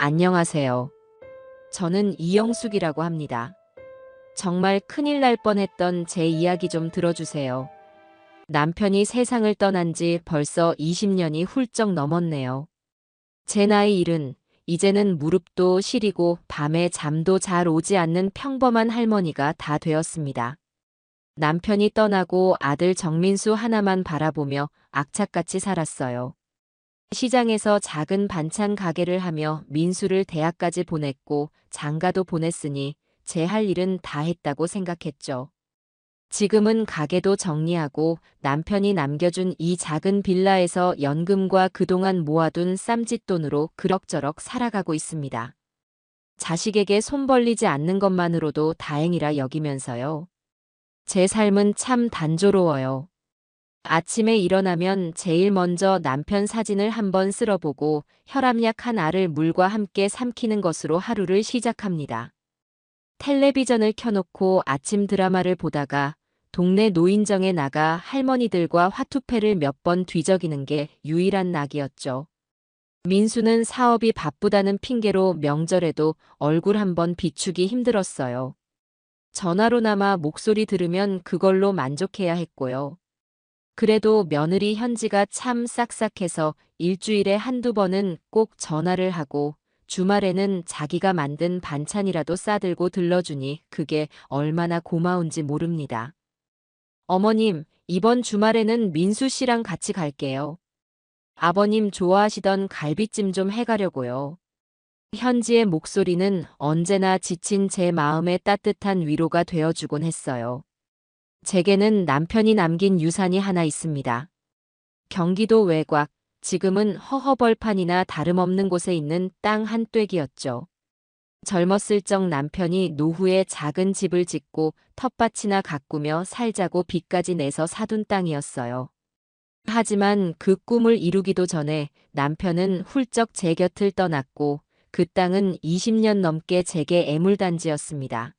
안녕하세요. 저는 이영숙이라고 합니다. 정말 큰일 날 뻔했던 제 이야기 좀 들어주세요. 남편이 세상을 떠난 지 벌써 20년이 훌쩍 넘었네요. 제 나이 일은 이제는 무릎도 시리고 밤에 잠도 잘 오지 않는 평범한 할머니가 다 되었습니다. 남편이 떠나고 아들 정민수 하나만 바라보며 악착같이 살았어요. 시장에서 작은 반찬 가게를 하며 민수를 대학까지 보냈고 장가도 보냈으니 제 할 일은 다 했다고 생각했죠. 지금은 가게도 정리하고 남편이 남겨준 이 작은 빌라에서 연금과 그동안 모아둔 쌈짓돈으로 그럭저럭 살아가고 있습니다. 자식에게 손 벌리지 않는 것만으로도 다행이라 여기면서요. 제 삶은 참 단조로워요. 아침에 일어나면 제일 먼저 남편 사진을 한번 쓸어보고 혈압약 한 알을 물과 함께 삼키는 것으로 하루를 시작합니다. 텔레비전을 켜놓고 아침 드라마를 보다가 동네 노인정에 나가 할머니들과 화투패를 몇 번 뒤적이는 게 유일한 낙이었죠. 민수는 사업이 바쁘다는 핑계로 명절에도 얼굴 한번 비추기 힘들었어요. 전화로나마 목소리 들으면 그걸로 만족해야 했고요. 그래도 며느리 현지가 참 싹싹해서 일주일에 한두 번은 꼭 전화를 하고 주말에는 자기가 만든 반찬이라도 싸들고 들러주니 그게 얼마나 고마운지 모릅니다. 어머님, 이번 주말에는 민수 씨랑 같이 갈게요. 아버님 좋아하시던 갈비찜 좀 해가려고요. 현지의 목소리는 언제나 지친 제 마음에 따뜻한 위로가 되어주곤 했어요. 제게는 남편이 남긴 유산이 하나 있습니다. 경기도 외곽, 지금은 허허벌판이나 다름없는 곳에 있는 땅 한 떼기였죠. 젊었을 적 남편이 노후에 작은 집을 짓고 텃밭이나 가꾸며 살자고 빚까지 내서 사둔 땅이었어요. 하지만 그 꿈을 이루기도 전에 남편은 훌쩍 제 곁을 떠났고 그 땅은 20년 넘게 제게 애물단지였습니다.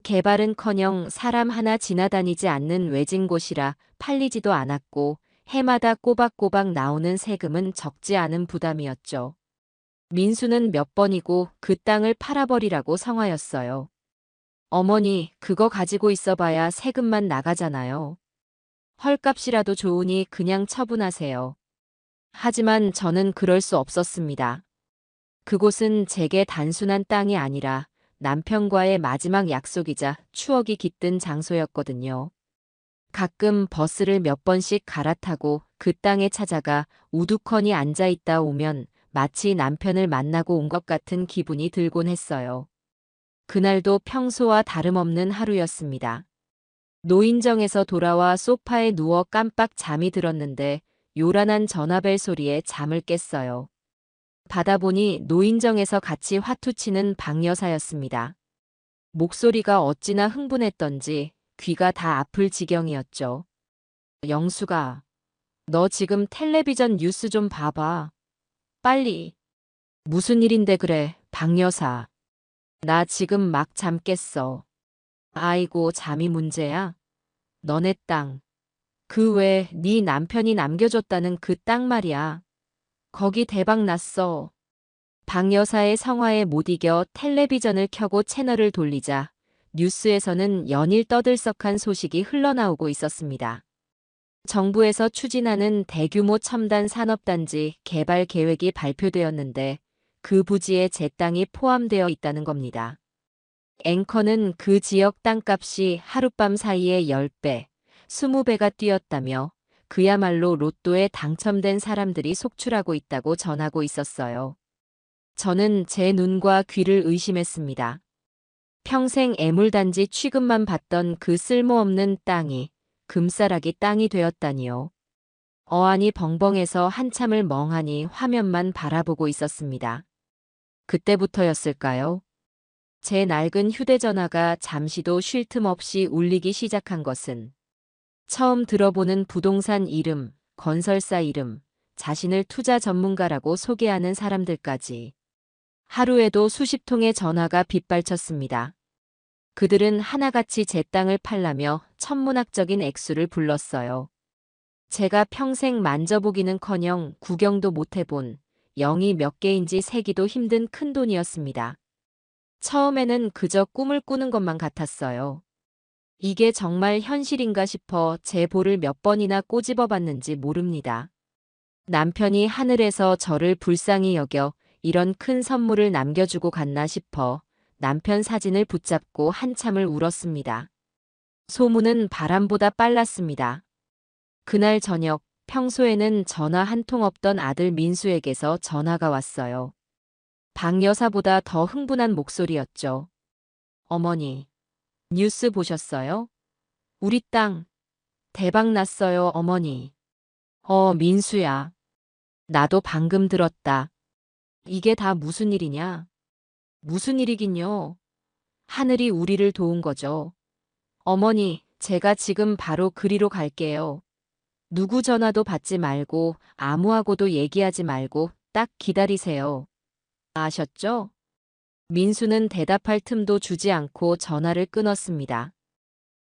개발은커녕 사람 하나 지나다니지 않는 외진 곳이라 팔리지도 않았고 해마다 꼬박꼬박 나오는 세금은 적지 않은 부담이었죠. 민수는 몇 번이고 그 땅을 팔아버리라고 성화였어요. 어머니, 그거 가지고 있어봐야 세금만 나가잖아요. 헐값이라도 좋으니 그냥 처분하세요. 하지만 저는 그럴 수 없었습니다. 그곳은 제게 단순한 땅이 아니라 남편과의 마지막 약속이자 추억이 깃든 장소였거든요. 가끔 버스를 몇 번씩 갈아타고 그 땅에 찾아가 우두커니 앉아있다 오면 마치 남편을 만나고 온 것 같은 기분이 들곤 했어요. 그날도 평소와 다름없는 하루였습니다. 노인정에서 돌아와 소파에 누워 깜빡 잠이 들었는데 요란한 전화벨 소리에 잠을 깼어요. 받아보니 노인정에서 같이 화투치는 박여사였습니다. 목소리가 어찌나 흥분했던지 귀가 다 아플 지경이었죠. 영수가, 너 지금 텔레비전 뉴스 좀 봐봐. 빨리. 무슨 일인데 그래, 박여사. 나 지금 막 잠 깼어. 아이고, 잠이 문제야? 너네 땅. 그 외 네 남편이 남겨줬다는 그 땅 말이야. 거기 대박 났어. 박 여사의 성화에 못 이겨 텔레비전을 켜고 채널을 돌리자 뉴스에서는 연일 떠들썩한 소식이 흘러나오고 있었습니다. 정부에서 추진하는 대규모 첨단 산업단지 개발 계획이 발표되었는데 그 부지에 제 땅이 포함되어 있다는 겁니다. 앵커는 그 지역 땅값이 하룻밤 사이에 10배, 20배가 뛰었다며 그야말로 로또에 당첨된 사람들이 속출하고 있다고 전하고 있었어요. 저는 제 눈과 귀를 의심했습니다. 평생 애물단지 취급만 받던 그 쓸모없는 땅이 금싸라기 땅이 되었다니요. 어안이 벙벙해서 한참을 멍하니 화면만 바라보고 있었습니다. 그때부터였을까요? 제 낡은 휴대전화가 잠시도 쉴 틈 없이 울리기 시작한 것은 처음 들어보는 부동산 이름, 건설사 이름, 자신을 투자 전문가라고 소개하는 사람들까지 하루에도 수십 통의 전화가 빗발쳤습니다. 그들은 하나같이 제 땅을 팔라며 천문학적인 액수를 불렀어요. 제가 평생 만져보기는커녕 구경도 못 해본 영이 몇 개인지 세기도 힘든 큰돈이었습니다. 처음에는 그저 꿈을 꾸는 것만 같았어요. 이게 정말 현실인가 싶어 제 볼을 몇 번이나 꼬집어 봤는지 모릅니다. 남편이 하늘에서 저를 불쌍히 여겨 이런 큰 선물을 남겨주고 갔나 싶어 남편 사진을 붙잡고 한참을 울었습니다. 소문은 바람보다 빨랐습니다. 그날 저녁, 평소에는 전화 한 통 없던 아들 민수에게서 전화가 왔어요. 박 여사보다 더 흥분한 목소리였죠. 어머니, 뉴스 보셨어요? 우리 땅 대박 났어요, 어머니. 민수야. 나도 방금 들었다. 이게 다 무슨 일이냐? 무슨 일이긴요. 하늘이 우리를 도운 거죠. 어머니, 제가 지금 바로 그리로 갈게요. 누구 전화도 받지 말고 아무하고도 얘기하지 말고 딱 기다리세요. 아셨죠? 민수는 대답할 틈도 주지 않고 전화를 끊었습니다.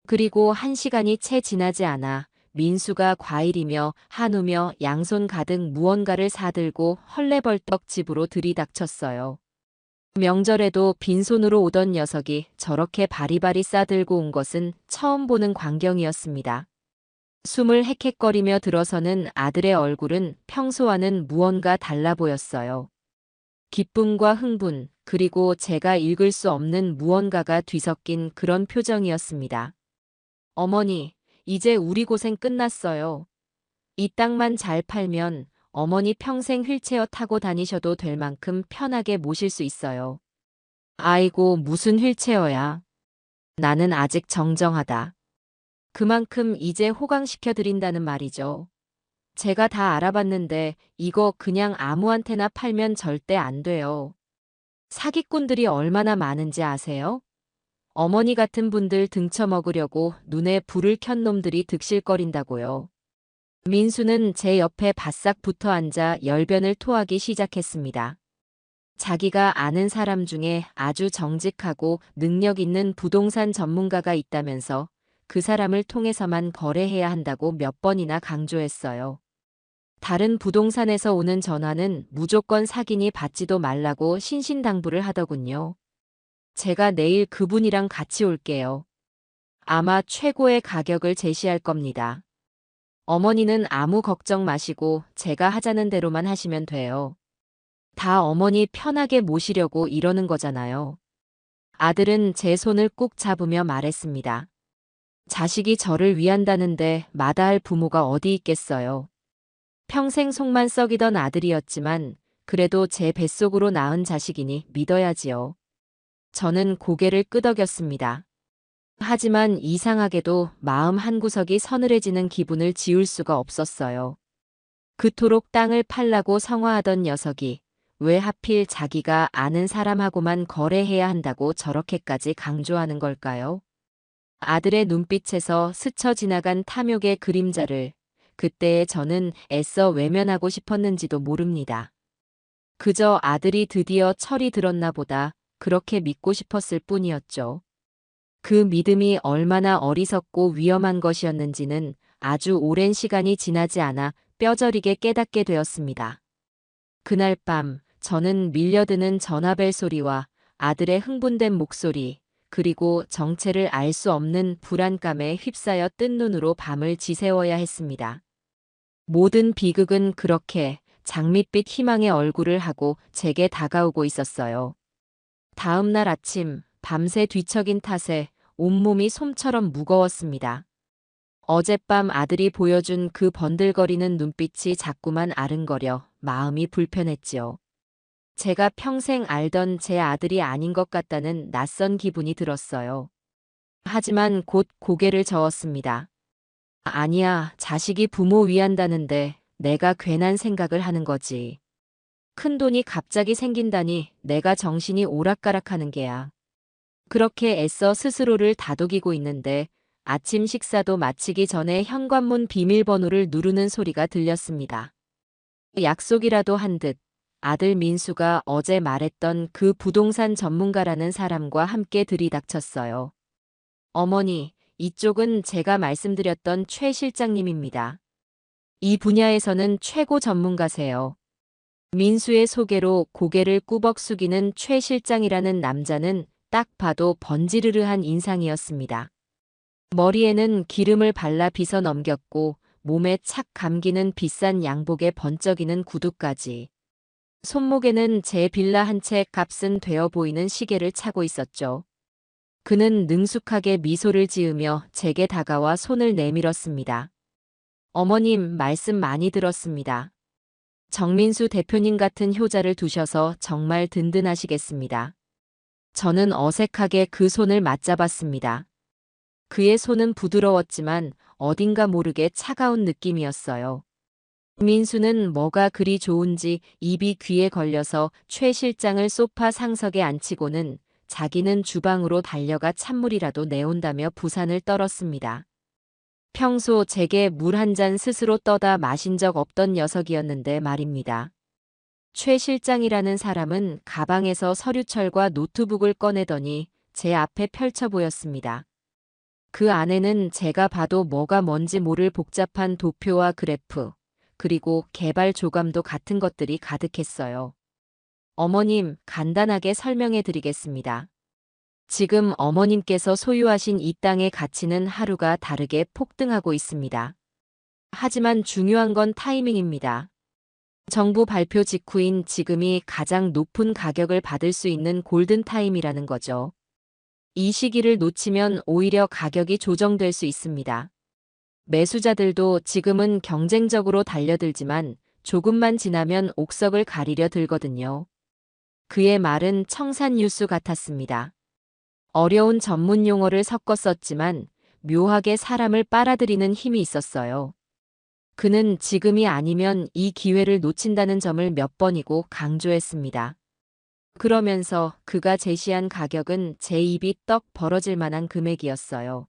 그리고 1시간이 채 지나지 않아 민수가 과일이며 한우며 양손 가득 무언가를 사들고 헐레벌떡 집으로 들이닥쳤어요. 명절에도 빈손으로 오던 녀석이 저렇게 바리바리 싸들고 온 것은 처음 보는 광경이었습니다. 숨을 헥헥거리며 들어서는 아들의 얼굴은 평소와는 무언가 달라 보였어요. 기쁨과 흥분, 그리고 제가 읽을 수 없는 무언가가 뒤섞인 그런 표정이었습니다. 어머니, 이제 우리 고생 끝났어요. 이 땅만 잘 팔면 어머니 평생 휠체어 타고 다니셔도 될 만큼 편하게 모실 수 있어요. 아이고, 무슨 휠체어야. 나는 아직 정정하다. 그만큼 이제 호강시켜 드린다는 말이죠. 제가 다 알아봤는데 이거 그냥 아무한테나 팔면 절대 안 돼요. 사기꾼들이 얼마나 많은지 아세요? 어머니 같은 분들 등쳐먹으려고 눈에 불을 켠 놈들이 득실거린다고요. 민수는 제 옆에 바싹 붙어 앉아 열변을 토하기 시작했습니다. 자기가 아는 사람 중에 아주 정직하고 능력 있는 부동산 전문가가 있다면서 그 사람을 통해서만 거래해야 한다고 몇 번이나 강조했어요. 다른 부동산에서 오는 전화는 무조건 사기니 받지도 말라고 신신당부를 하더군요. 제가 내일 그분이랑 같이 올게요. 아마 최고의 가격을 제시할 겁니다. 어머니는 아무 걱정 마시고 제가 하자는 대로만 하시면 돼요. 다 어머니 편하게 모시려고 이러는 거잖아요. 아들은 제 손을 꾹 잡으며 말했습니다. 자식이 저를 위한다는데 마다할 부모가 어디 있겠어요. 평생 속만 썩이던 아들이었지만 그래도 제 뱃속으로 낳은 자식이니 믿어야지요. 저는 고개를 끄덕였습니다. 하지만 이상하게도 마음 한구석이 서늘해지는 기분을 지울 수가 없었어요. 그토록 땅을 팔라고 성화하던 녀석이 왜 하필 자기가 아는 사람하고만 거래해야 한다고 저렇게까지 강조하는 걸까요? 아들의 눈빛에서 스쳐 지나간 탐욕의 그림자를 그때의 저는 애써 외면하고 싶었는지도 모릅니다. 그저 아들이 드디어 철이 들었나 보다 그렇게 믿고 싶었을 뿐이었죠. 그 믿음이 얼마나 어리석고 위험한 것이었는지는 아주 오랜 시간이 지나지 않아 뼈저리게 깨닫게 되었습니다. 그날 밤 저는 밀려드는 전화벨 소리와 아들의 흥분된 목소리, 그리고 정체를 알 수 없는 불안감에 휩싸여 뜬 눈으로 밤을 지새워야 했습니다. 모든 비극은 그렇게 장밋빛 희망의 얼굴을 하고 제게 다가오고 있었어요. 다음 날 아침, 밤새 뒤척인 탓에 온몸이 솜처럼 무거웠습니다. 어젯밤 아들이 보여준 그 번들거리는 눈빛이 자꾸만 아른거려 마음이 불편했지요. 제가 평생 알던 제 아들이 아닌 것 같다는 낯선 기분이 들었어요. 하지만 곧 고개를 저었습니다. 아니야, 자식이 부모 위한다는데 내가 괜한 생각을 하는 거지. 큰돈이 갑자기 생긴다니 내가 정신이 오락가락하는 게야. 그렇게 애써 스스로를 다독이고 있는데 아침 식사도 마치기 전에 현관문 비밀번호를 누르는 소리가 들렸습니다. 약속이라도 한 듯 아들 민수가 어제 말했던 그 부동산 전문가라는 사람과 함께 들이닥쳤어요. 어머니, 이쪽은 제가 말씀드렸던 최 실장님입니다. 이 분야에서는 최고 전문가세요. 민수의 소개로 고개를 꾸벅 숙이는 최 실장이라는 남자는 딱 봐도 번지르르한 인상이었습니다. 머리에는 기름을 발라 빗어 넘겼고 몸에 착 감기는 비싼 양복에 번쩍이는 구두까지. 손목에는 제 빌라 한 채 값은 되어 보이는 시계를 차고 있었죠. 그는 능숙하게 미소를 지으며 제게 다가와 손을 내밀었습니다. 어머님, 말씀 많이 들었습니다. 정민수 대표님 같은 효자를 두셔서 정말 든든하시겠습니다. 저는 어색하게 그 손을 맞잡았습니다. 그의 손은 부드러웠지만 어딘가 모르게 차가운 느낌이었어요. 민수는 뭐가 그리 좋은지 입이 귀에 걸려서 최 실장을 소파 상석에 앉히고는 자기는 주방으로 달려가 찬물이라도 내온다며 부산을 떨었습니다. 평소 제게 물 한 잔 스스로 떠다 마신 적 없던 녀석이었는데 말입니다. 최 실장이라는 사람은 가방에서 서류철과 노트북을 꺼내더니 제 앞에 펼쳐 보였습니다. 그 안에는 제가 봐도 뭐가 뭔지 모를 복잡한 도표와 그래프, 그리고 개발 조감도 같은 것들이 가득했어요. 어머님, 간단하게 설명해 드리겠습니다. 지금 어머님께서 소유하신 이 땅의 가치는 하루가 다르게 폭등하고 있습니다. 하지만 중요한 건 타이밍입니다. 정부 발표 직후인 지금이 가장 높은 가격을 받을 수 있는 골든타임이라는 거죠. 이 시기를 놓치면 오히려 가격이 조정될 수 있습니다. 매수자들도 지금은 경쟁적으로 달려들지만 조금만 지나면 옥석을 가리려 들거든요. 그의 말은 청산유수 같았습니다. 어려운 전문 용어를 섞어 썼지만 묘하게 사람을 빨아들이는 힘이 있었어요. 그는 지금이 아니면 이 기회를 놓친다는 점을 몇 번이고 강조했습니다. 그러면서 그가 제시한 가격은 제 입이 떡 벌어질 만한 금액이었어요.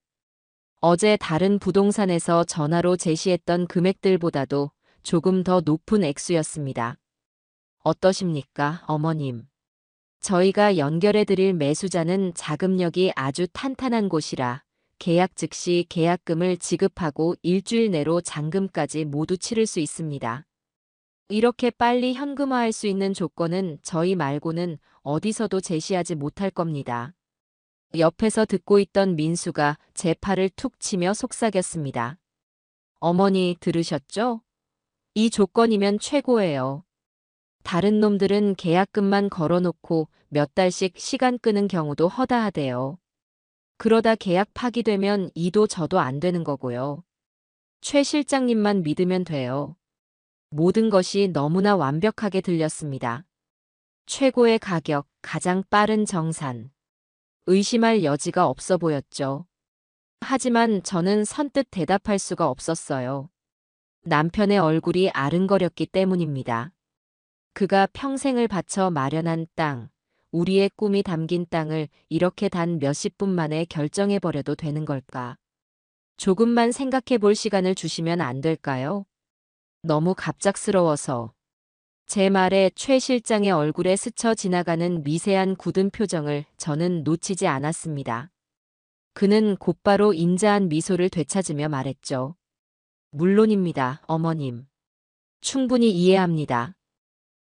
어제 다른 부동산에서 전화로 제시했던 금액들보다도 조금 더 높은 액수였습니다. 어떠십니까, 어머님? 저희가 연결해드릴 매수자는 자금력이 아주 탄탄한 곳이라 계약 즉시 계약금을 지급하고 일주일 내로 잔금까지 모두 치를 수 있습니다. 이렇게 빨리 현금화할 수 있는 조건은 저희 말고는 어디서도 제시하지 못할 겁니다. 옆에서 듣고 있던 민수가 제 팔을 툭 치며 속삭였습니다. 어머니 들으셨죠? 이 조건이면 최고예요. 다른 놈들은 계약금만 걸어놓고 몇 달씩 시간 끄는 경우도 허다하대요. 그러다 계약 파기되면 이도 저도 안 되는 거고요. 최 실장님만 믿으면 돼요. 모든 것이 너무나 완벽하게 들렸습니다. 최고의 가격, 가장 빠른 정산. 의심할 여지가 없어 보였죠. 하지만 저는 선뜻 대답할 수가 없었어요. 남편의 얼굴이 아른거렸기 때문입니다. 그가 평생을 바쳐 마련한 땅, 우리의 꿈이 담긴 땅을 이렇게 단 몇십 분 만에 결정해버려도 되는 걸까? 조금만 생각해 볼 시간을 주시면 안 될까요? 너무 갑작스러워서. 제 말에 최 실장의 얼굴에 스쳐 지나가는 미세한 굳은 표정을 저는 놓치지 않았습니다. 그는 곧바로 인자한 미소를 되찾으며 말했죠. 물론입니다, 어머님. 충분히 이해합니다.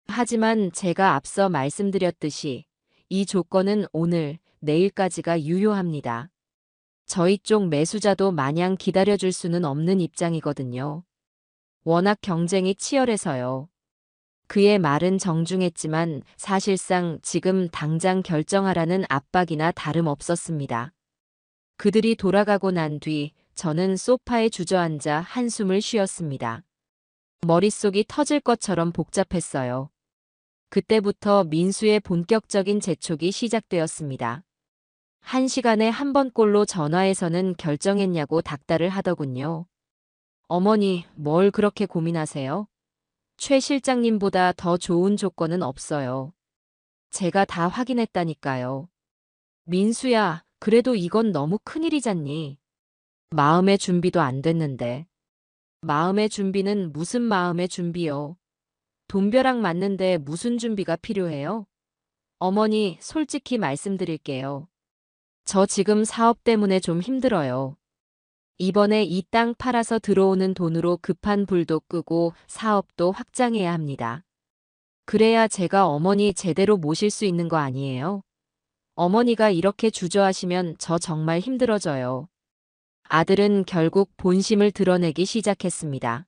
하지만 제가 앞서 말씀드렸듯이 이 조건은 오늘, 내일까지가 유효합니다. 저희 쪽 매수자도 마냥 기다려줄 수는 없는 입장이거든요. 워낙 경쟁이 치열해서요. 그의 말은 정중했지만 사실상 지금 당장 결정하라는 압박이나 다름없었습니다. 그들이 돌아가고 난 뒤 저는 소파에 주저앉아 한숨을 쉬었습니다. 머릿속이 터질 것처럼 복잡했어요. 그때부터 민수의 본격적인 재촉이 시작되었습니다. 1시간에 한 번꼴로 전화해서는 결정했냐고 닥달을 하더군요. 어머니, 뭘 그렇게 고민하세요? 최 실장님보다 더 좋은 조건은 없어요. 제가 다 확인했다니까요. 민수야, 그래도 이건 너무 큰일이잖니. 마음의 준비도 안 됐는데. 마음의 준비는 무슨 마음의 준비요? 돈벼락 맞는데 무슨 준비가 필요해요? 어머니, 솔직히 말씀드릴게요. 저 지금 사업 때문에 좀 힘들어요. 이번에 이 땅 팔아서 들어오는 돈으로 급한 불도 끄고 사업도 확장해야 합니다. 그래야 제가 어머니 제대로 모실 수 있는 거 아니에요? 어머니가 이렇게 주저하시면 저 정말 힘들어져요. 아들은 결국 본심을 드러내기 시작했습니다.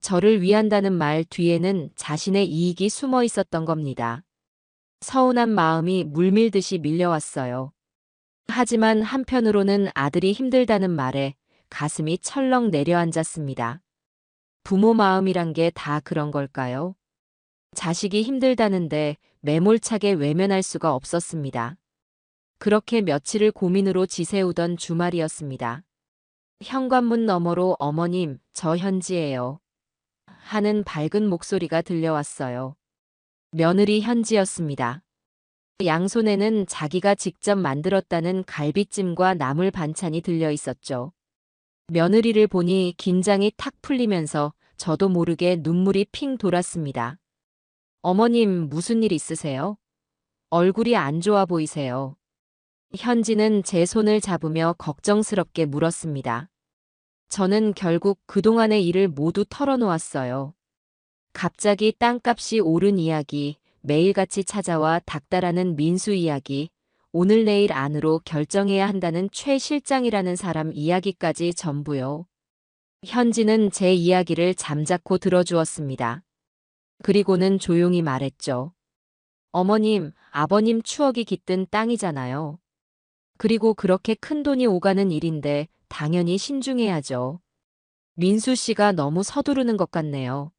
저를 위한다는 말 뒤에는 자신의 이익이 숨어 있었던 겁니다. 서운한 마음이 물밀듯이 밀려왔어요. 하지만 한편으로는 아들이 힘들다는 말에 가슴이 철렁 내려앉았습니다. 부모 마음이란 게 다 그런 걸까요? 자식이 힘들다는데 매몰차게 외면할 수가 없었습니다. 그렇게 며칠을 고민으로 지새우던 주말이었습니다. 현관문 너머로 어머님, 저 현지예요. 하는 밝은 목소리가 들려왔어요. 며느리 현지였습니다. 양손에는 자기가 직접 만들었다는 갈비찜과 나물 반찬이 들려 있었죠. 며느리를 보니 긴장이 탁 풀리면서 저도 모르게 눈물이 핑 돌았습니다. 어머님, 무슨 일 있으세요? 얼굴이 안 좋아 보이세요. 현지는 제 손을 잡으며 걱정스럽게 물었습니다. 저는 결국 그동안의 일을 모두 털어놓았어요. 갑자기 땅값이 오른 이야기, 매일같이 찾아와 닥달하는 민수 이야기, 오늘 내일 안으로 결정해야 한다는 최 실장이라는 사람 이야기까지 전부요. 현지는 제 이야기를 잠자코 들어주었습니다. 그리고는 조용히 말했죠. 어머님, 아버님 추억이 깃든 땅이잖아요. 그리고 그렇게 큰 돈이 오가는 일인데 당연히 신중해야죠. 민수 씨가 너무 서두르는 것 같네요.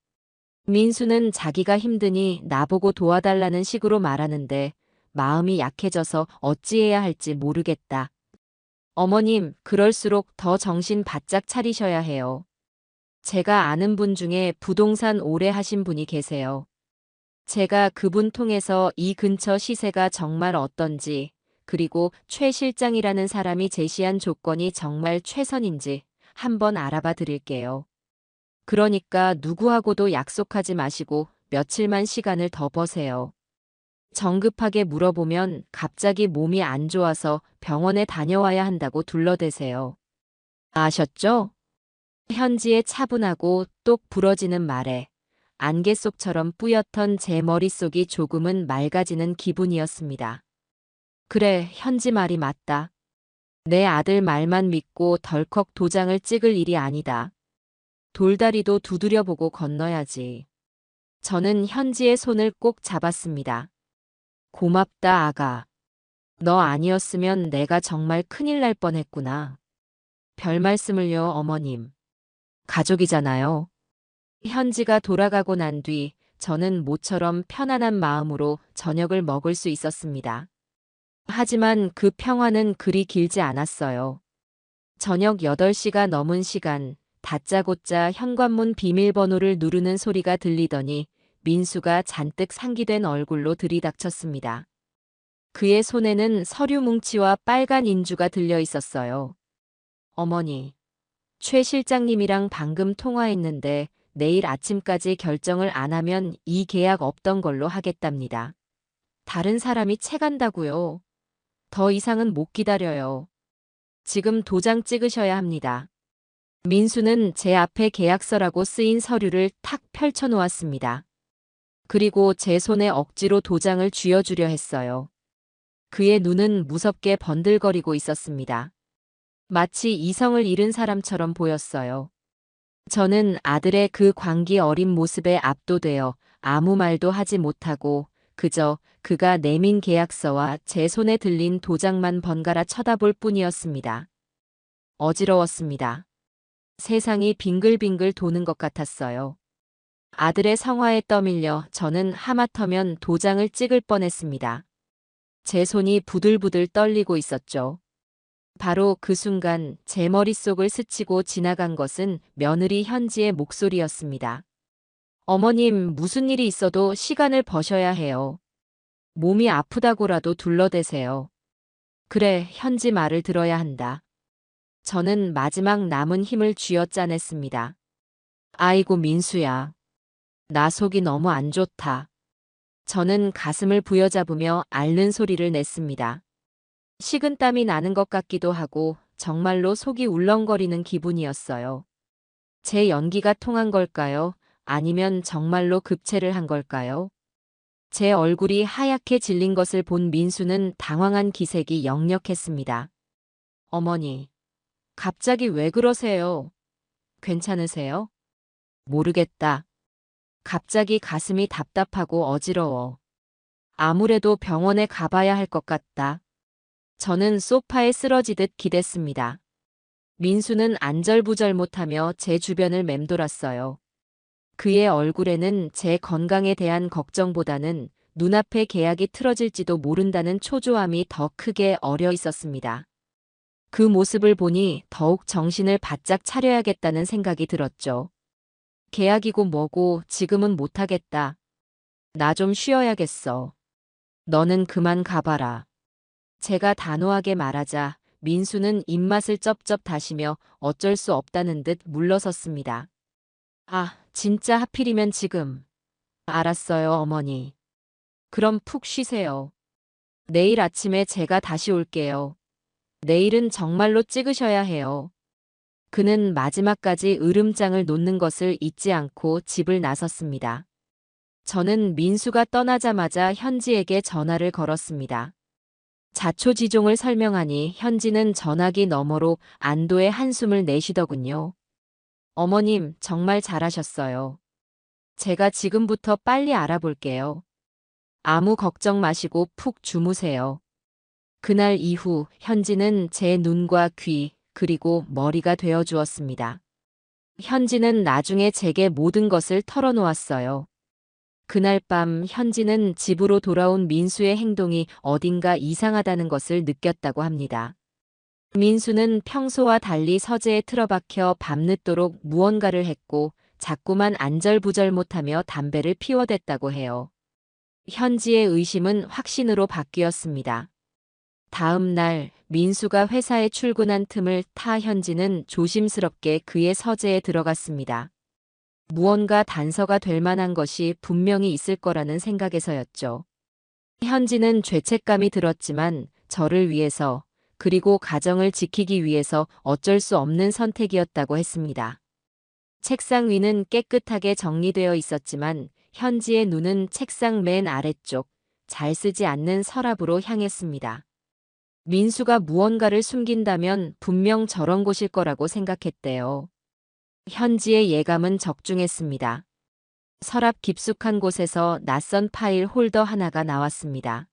민수는 자기가 힘드니 나보고 도와달라는 식으로 말하는데 마음이 약해져서 어찌해야 할지 모르겠다. 어머님, 그럴수록 더 정신 바짝 차리셔야 해요. 제가 아는 분 중에 부동산 오래 하신 분이 계세요. 제가 그분 통해서 이 근처 시세가 정말 어떤지, 그리고 최 실장이라는 사람이 제시한 조건이 정말 최선인지 한번 알아봐 드릴게요. 그러니까 누구하고도 약속하지 마시고 며칠만 시간을 더 버세요. 정급하게 물어보면 갑자기 몸이 안 좋아서 병원에 다녀와야 한다고 둘러대세요. 아셨죠? 현지의 차분하고 똑 부러지는 말에 안개 속처럼 뿌옇던 제 머릿속이 조금은 맑아지는 기분이었습니다. 그래, 현지 말이 맞다. 내 아들 말만 믿고 덜컥 도장을 찍을 일이 아니다. 돌다리도 두드려보고 건너야지. 저는 현지의 손을 꼭 잡았습니다. 고맙다, 아가. 너 아니었으면 내가 정말 큰일 날 뻔했구나. 별 말씀을요, 어머님. 가족이잖아요. 현지가 돌아가고 난 뒤 저는 모처럼 편안한 마음으로 저녁을 먹을 수 있었습니다. 하지만 그 평화는 그리 길지 않았어요. 저녁 8시가 넘은 시간, 다짜고짜 현관문 비밀번호를 누르는 소리가 들리더니 민수가 잔뜩 상기된 얼굴로 들이닥쳤습니다. 그의 손에는 서류 뭉치와 빨간 인주가 들려 있었어요. 어머니, 최 실장님이랑 방금 통화했는데 내일 아침까지 결정을 안 하면 이 계약 없던 걸로 하겠답니다. 다른 사람이 채간다고요. 더 이상은 못 기다려요. 지금 도장 찍으셔야 합니다. 민수는 제 앞에 계약서라고 쓰인 서류를 탁 펼쳐 놓았습니다. 그리고 제 손에 억지로 도장을 쥐어주려 했어요. 그의 눈은 무섭게 번들거리고 있었습니다. 마치 이성을 잃은 사람처럼 보였어요. 저는 아들의 그 광기 어린 모습에 압도되어 아무 말도 하지 못하고 그저 그가 내민 계약서와 제 손에 들린 도장만 번갈아 쳐다볼 뿐이었습니다. 어지러웠습니다. 세상이 빙글빙글 도는 것 같았어요. 아들의 성화에 떠밀려 저는 하마터면 도장을 찍을 뻔했습니다. 제 손이 부들부들 떨리고 있었죠. 바로 그 순간 제 머릿속을 스치고 지나간 것은 며느리 현지의 목소리였습니다. 어머님, 무슨 일이 있어도 시간을 버셔야 해요. 몸이 아프다고라도 둘러대세요. 그래, 현지 말을 들어야 한다. 저는 마지막 남은 힘을 쥐어짜냈습니다. 아이고 민수야. 나 속이 너무 안 좋다. 저는 가슴을 부여잡으며 앓는 소리를 냈습니다. 식은땀이 나는 것 같기도 하고 정말로 속이 울렁거리는 기분이었어요. 제 연기가 통한 걸까요? 아니면 정말로 급체를 한 걸까요? 제 얼굴이 하얗게 질린 것을 본 민수는 당황한 기색이 역력했습니다. 어머니, 갑자기 왜 그러세요? 괜찮으세요? 모르겠다. 갑자기 가슴이 답답하고 어지러워. 아무래도 병원에 가봐야 할 것 같다. 저는 소파에 쓰러지듯 기댔습니다. 민수는 안절부절 못하며 제 주변을 맴돌았어요. 그의 얼굴에는 제 건강에 대한 걱정보다는 눈앞에 계약이 틀어질지도 모른다는 초조함이 더 크게 어려 있었습니다. 그 모습을 보니 더욱 정신을 바짝 차려야겠다는 생각이 들었죠. 계약이고 뭐고 지금은 못하겠다. 나 좀 쉬어야겠어. 너는 그만 가봐라. 제가 단호하게 말하자 민수는 입맛을 쩝쩝 다시며 어쩔 수 없다는 듯 물러섰습니다. 아, 진짜 하필이면 지금. 알았어요, 어머니. 그럼 푹 쉬세요. 내일 아침에 제가 다시 올게요. 내일은 정말로 찍으셔야 해요. 그는 마지막까지 으름장을 놓는 것을 잊지 않고 집을 나섰습니다. 저는 민수가 떠나자마자 현지에게 전화를 걸었습니다. 자초지종을 설명하니 현지는 전화기 너머로 안도의 한숨을 내쉬더군요. 어머님, 정말 잘하셨어요. 제가 지금부터 빨리 알아볼게요. 아무 걱정 마시고 푹 주무세요. 그날 이후 현지는 제 눈과 귀, 그리고 머리가 되어 주었습니다. 현지는 나중에 제게 모든 것을 털어놓았어요. 그날 밤 현지는 집으로 돌아온 민수의 행동이 어딘가 이상하다는 것을 느꼈다고 합니다. 민수는 평소와 달리 서재에 틀어박혀 밤늦도록 무언가를 했고 자꾸만 안절부절 못하며 담배를 피워댔다고 해요. 현지의 의심은 확신으로 바뀌었습니다. 다음 날 민수가 회사에 출근한 틈을 타 현지는 조심스럽게 그의 서재에 들어갔습니다. 무언가 단서가 될 만한 것이 분명히 있을 거라는 생각에서였죠. 현지는 죄책감이 들었지만 저를 위해서 그리고 가정을 지키기 위해서 어쩔 수 없는 선택이었다고 했습니다. 책상 위는 깨끗하게 정리되어 있었지만 현지의 눈은 책상 맨 아래쪽 잘 쓰지 않는 서랍으로 향했습니다. 민수가 무언가를 숨긴다면 분명 저런 곳일 거라고 생각했대요. 현지의 예감은 적중했습니다. 서랍 깊숙한 곳에서 낯선 파일 홀더 하나가 나왔습니다.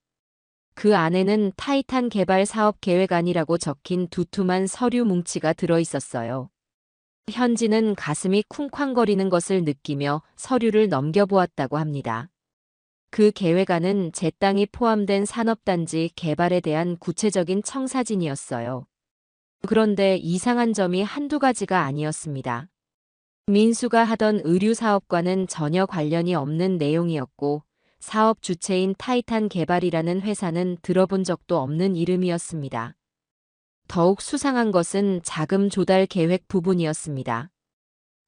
그 안에는 타이탄 개발 사업 계획안이라고 적힌 두툼한 서류 뭉치가 들어 있었어요. 현지는 가슴이 쿵쾅거리는 것을 느끼며 서류를 넘겨보았다고 합니다. 그 계획안은 제 땅이 포함된 산업단지 개발에 대한 구체적인 청사진이었어요. 그런데 이상한 점이 한두 가지가 아니었습니다. 민수가 하던 의류 사업과는 전혀 관련이 없는 내용이었고 사업 주체인 타이탄 개발이라는 회사는 들어본 적도 없는 이름이었습니다. 더욱 수상한 것은 자금 조달 계획 부분이었습니다.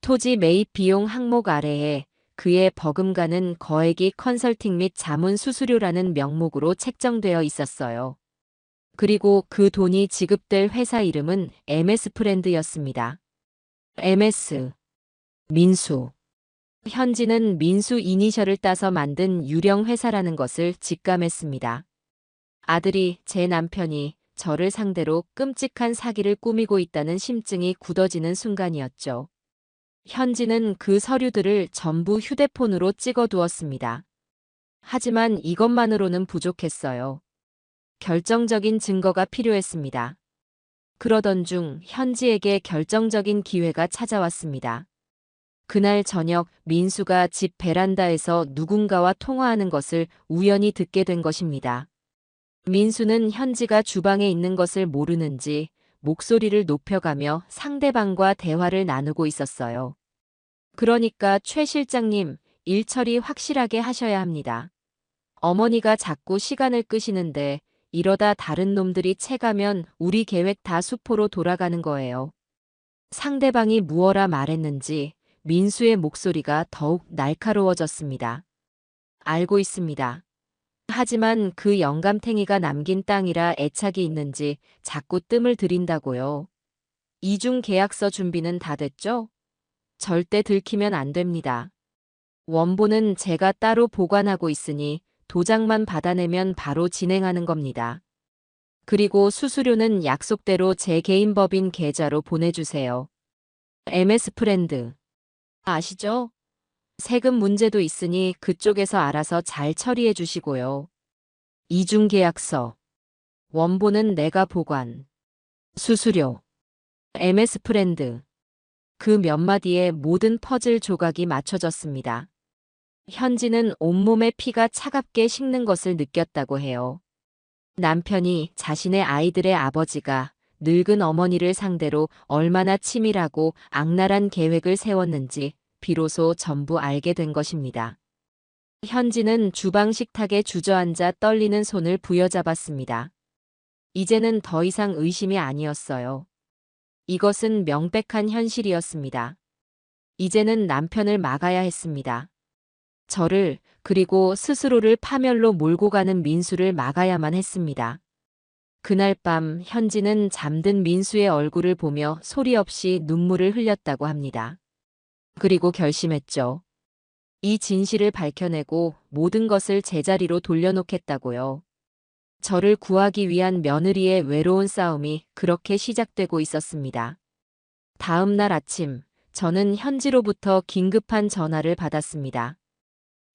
토지 매입 비용 항목 아래에 그의 버금가는 거액이 컨설팅 및 자문 수수료라는 명목으로 책정되어 있었어요. 그리고 그 돈이 지급될 회사 이름은 MS 프렌드였습니다. MS 민수. 현지는 민수 이니셜을 따서 만든 유령 회사라는 것을 직감했습니다. 아들이 제 남편이 저를 상대로 끔찍한 사기를 꾸미고 있다는 심증이 굳어지는 순간이었죠. 현지는 그 서류들을 전부 휴대폰으로 찍어두었습니다. 하지만 이것만으로는 부족했어요. 결정적인 증거가 필요했습니다. 그러던 중 현지에게 결정적인 기회가 찾아왔습니다. 그날 저녁 민수가 집 베란다에서 누군가와 통화하는 것을 우연히 듣게 된 것입니다. 민수는 현지가 주방에 있는 것을 모르는지 목소리를 높여가며 상대방과 대화를 나누고 있었어요. 그러니까 최 실장님, 일 처리 확실하게 하셔야 합니다. 어머니가 자꾸 시간을 끄시는데 이러다 다른 놈들이 채가면 우리 계획 다 수포로 돌아가는 거예요. 상대방이 무어라 말했는지 민수의 목소리가 더욱 날카로워졌습니다. 알고 있습니다. 하지만 그 영감탱이가 남긴 땅이라 애착이 있는지 자꾸 뜸을 들인다고요. 이중 계약서 준비는 다 됐죠? 절대 들키면 안 됩니다. 원본은 제가 따로 보관하고 있으니 도장만 받아내면 바로 진행하는 겁니다. 그리고 수수료는 약속대로 제 개인 법인 계좌로 보내주세요. MS 프렌드. 아시죠? 세금 문제도 있으니 그쪽에서 알아서 잘 처리해 주시고요. 이중계약서. 원본은 내가 보관. 수수료. MS 프렌드. 그 몇 마디에 모든 퍼즐 조각이 맞춰졌습니다. 현지는 온몸에 피가 차갑게 식는 것을 느꼈다고 해요. 남편이 자신의 아이들의 아버지가 늙은 어머니를 상대로 얼마나 치밀하고 악랄한 계획을 세웠는지 비로소 전부 알게 된 것입니다. 현지는 주방 식탁에 주저앉아 떨리는 손을 부여잡았습니다. 이제는 더 이상 의심이 아니었어요. 이것은 명백한 현실이었습니다. 이제는 남편을 막아야 했습니다. 저를, 그리고 스스로를 파멸로 몰고 가는 민수를 막아야만 했습니다. 그날 밤 현지는 잠든 민수의 얼굴을 보며 소리 없이 눈물을 흘렸다고 합니다. 그리고 결심했죠. 이 진실을 밝혀내고 모든 것을 제자리로 돌려놓겠다고요. 저를 구하기 위한 며느리의 외로운 싸움이 그렇게 시작되고 있었습니다. 다음 날 아침, 저는 현지로부터 긴급한 전화를 받았습니다.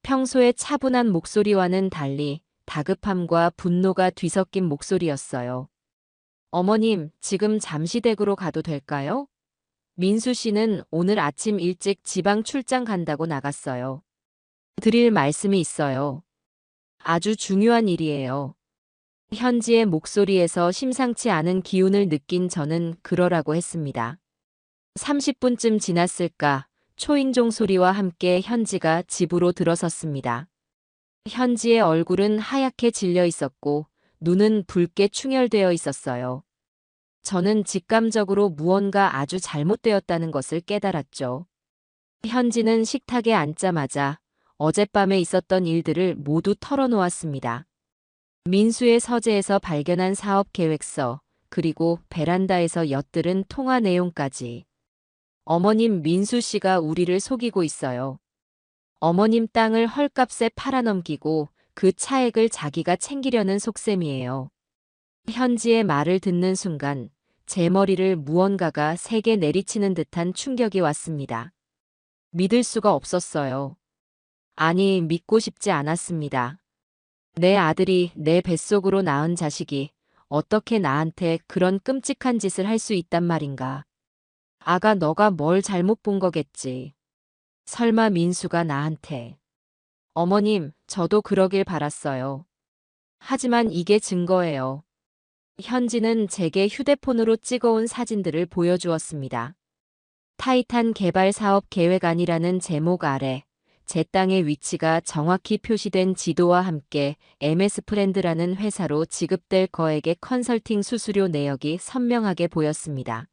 평소의 차분한 목소리와는 달리 다급함과 분노가 뒤섞인 목소리였어요. 어머님, 지금 잠시 댁으로 가도 될까요? 민수 씨는 오늘 아침 일찍 지방 출장 간다고 나갔어요. 드릴 말씀이 있어요. 아주 중요한 일이에요. 현지의 목소리에서 심상치 않은 기운을 느낀 저는 그러라고 했습니다. 30분쯤 지났을까, 초인종 소리와 함께 현지가 집으로 들어섰습니다. 현지의 얼굴은 하얗게 질려 있었고 눈은 붉게 충혈되어 있었어요. 저는 직감적으로 무언가 아주 잘못되었다는 것을 깨달았죠. 현지는 식탁에 앉자마자 어젯밤에 있었던 일들을 모두 털어놓았습니다. 민수의 서재에서 발견한 사업 계획서, 그리고 베란다에서 엿들은 통화 내용까지. 어머님, 민수 씨가 우리를 속이고 있어요. 어머님 땅을 헐값에 팔아넘기고 그 차액을 자기가 챙기려는 속셈이에요. 현지의 말을 듣는 순간 제 머리를 무언가가 세게 내리치는 듯한 충격이 왔습니다. 믿을 수가 없었어요. 아니, 믿고 싶지 않았습니다. 내 아들이, 내 뱃속으로 낳은 자식이 어떻게 나한테 그런 끔찍한 짓을 할 수 있단 말인가. 아가, 너가 뭘 잘못 본 거겠지. 설마 민수가 나한테. 어머님, 저도 그러길 바랐어요. 하지만 이게 증거예요. 현지는 제게 휴대폰으로 찍어온 사진들을 보여주었습니다. 타이탄 개발 사업 계획안이라는 제목 아래 제 땅의 위치가 정확히 표시된 지도와 함께 MS 프렌드라는 회사로 지급될 거액의 컨설팅 수수료 내역이 선명하게 보였습니다.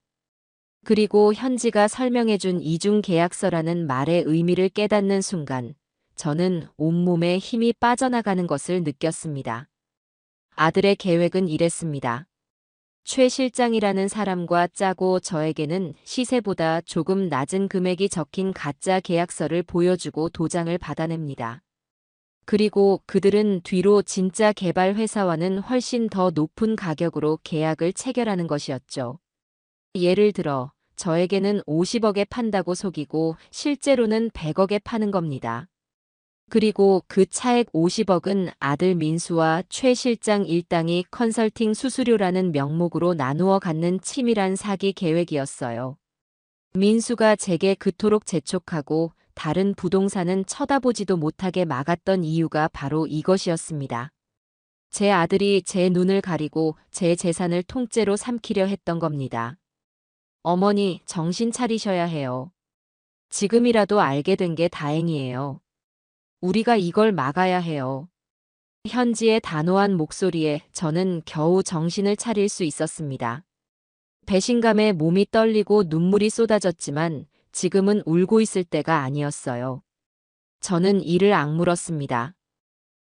그리고 현지가 설명해준 이중 계약서라는 말의 의미를 깨닫는 순간 저는 온몸에 힘이 빠져나가는 것을 느꼈습니다. 아들의 계획은 이랬습니다. 최 실장이라는 사람과 짜고 저에게는 시세보다 조금 낮은 금액이 적힌 가짜 계약서를 보여주고 도장을 받아냅니다. 그리고 그들은 뒤로 진짜 개발 회사와는 훨씬 더 높은 가격으로 계약을 체결하는 것이었죠. 예를 들어 저에게는 50억에 판다고 속이고 실제로는 100억에 파는 겁니다. 그리고 그 차액 50억은 아들 민수와 최 실장 일당이 컨설팅 수수료라는 명목으로 나누어 갖는 치밀한 사기 계획이었어요. 민수가 제게 그토록 재촉하고 다른 부동산은 쳐다보지도 못하게 막았던 이유가 바로 이것이었습니다. 제 아들이 제 눈을 가리고 제 재산을 통째로 삼키려 했던 겁니다. 어머니, 정신 차리셔야 해요. 지금이라도 알게 된 게 다행이에요. 우리가 이걸 막아야 해요. 현지의 단호한 목소리에 저는 겨우 정신을 차릴 수 있었습니다. 배신감에 몸이 떨리고 눈물이 쏟아졌지만 지금은 울고 있을 때가 아니었어요. 저는 이를 악물었습니다.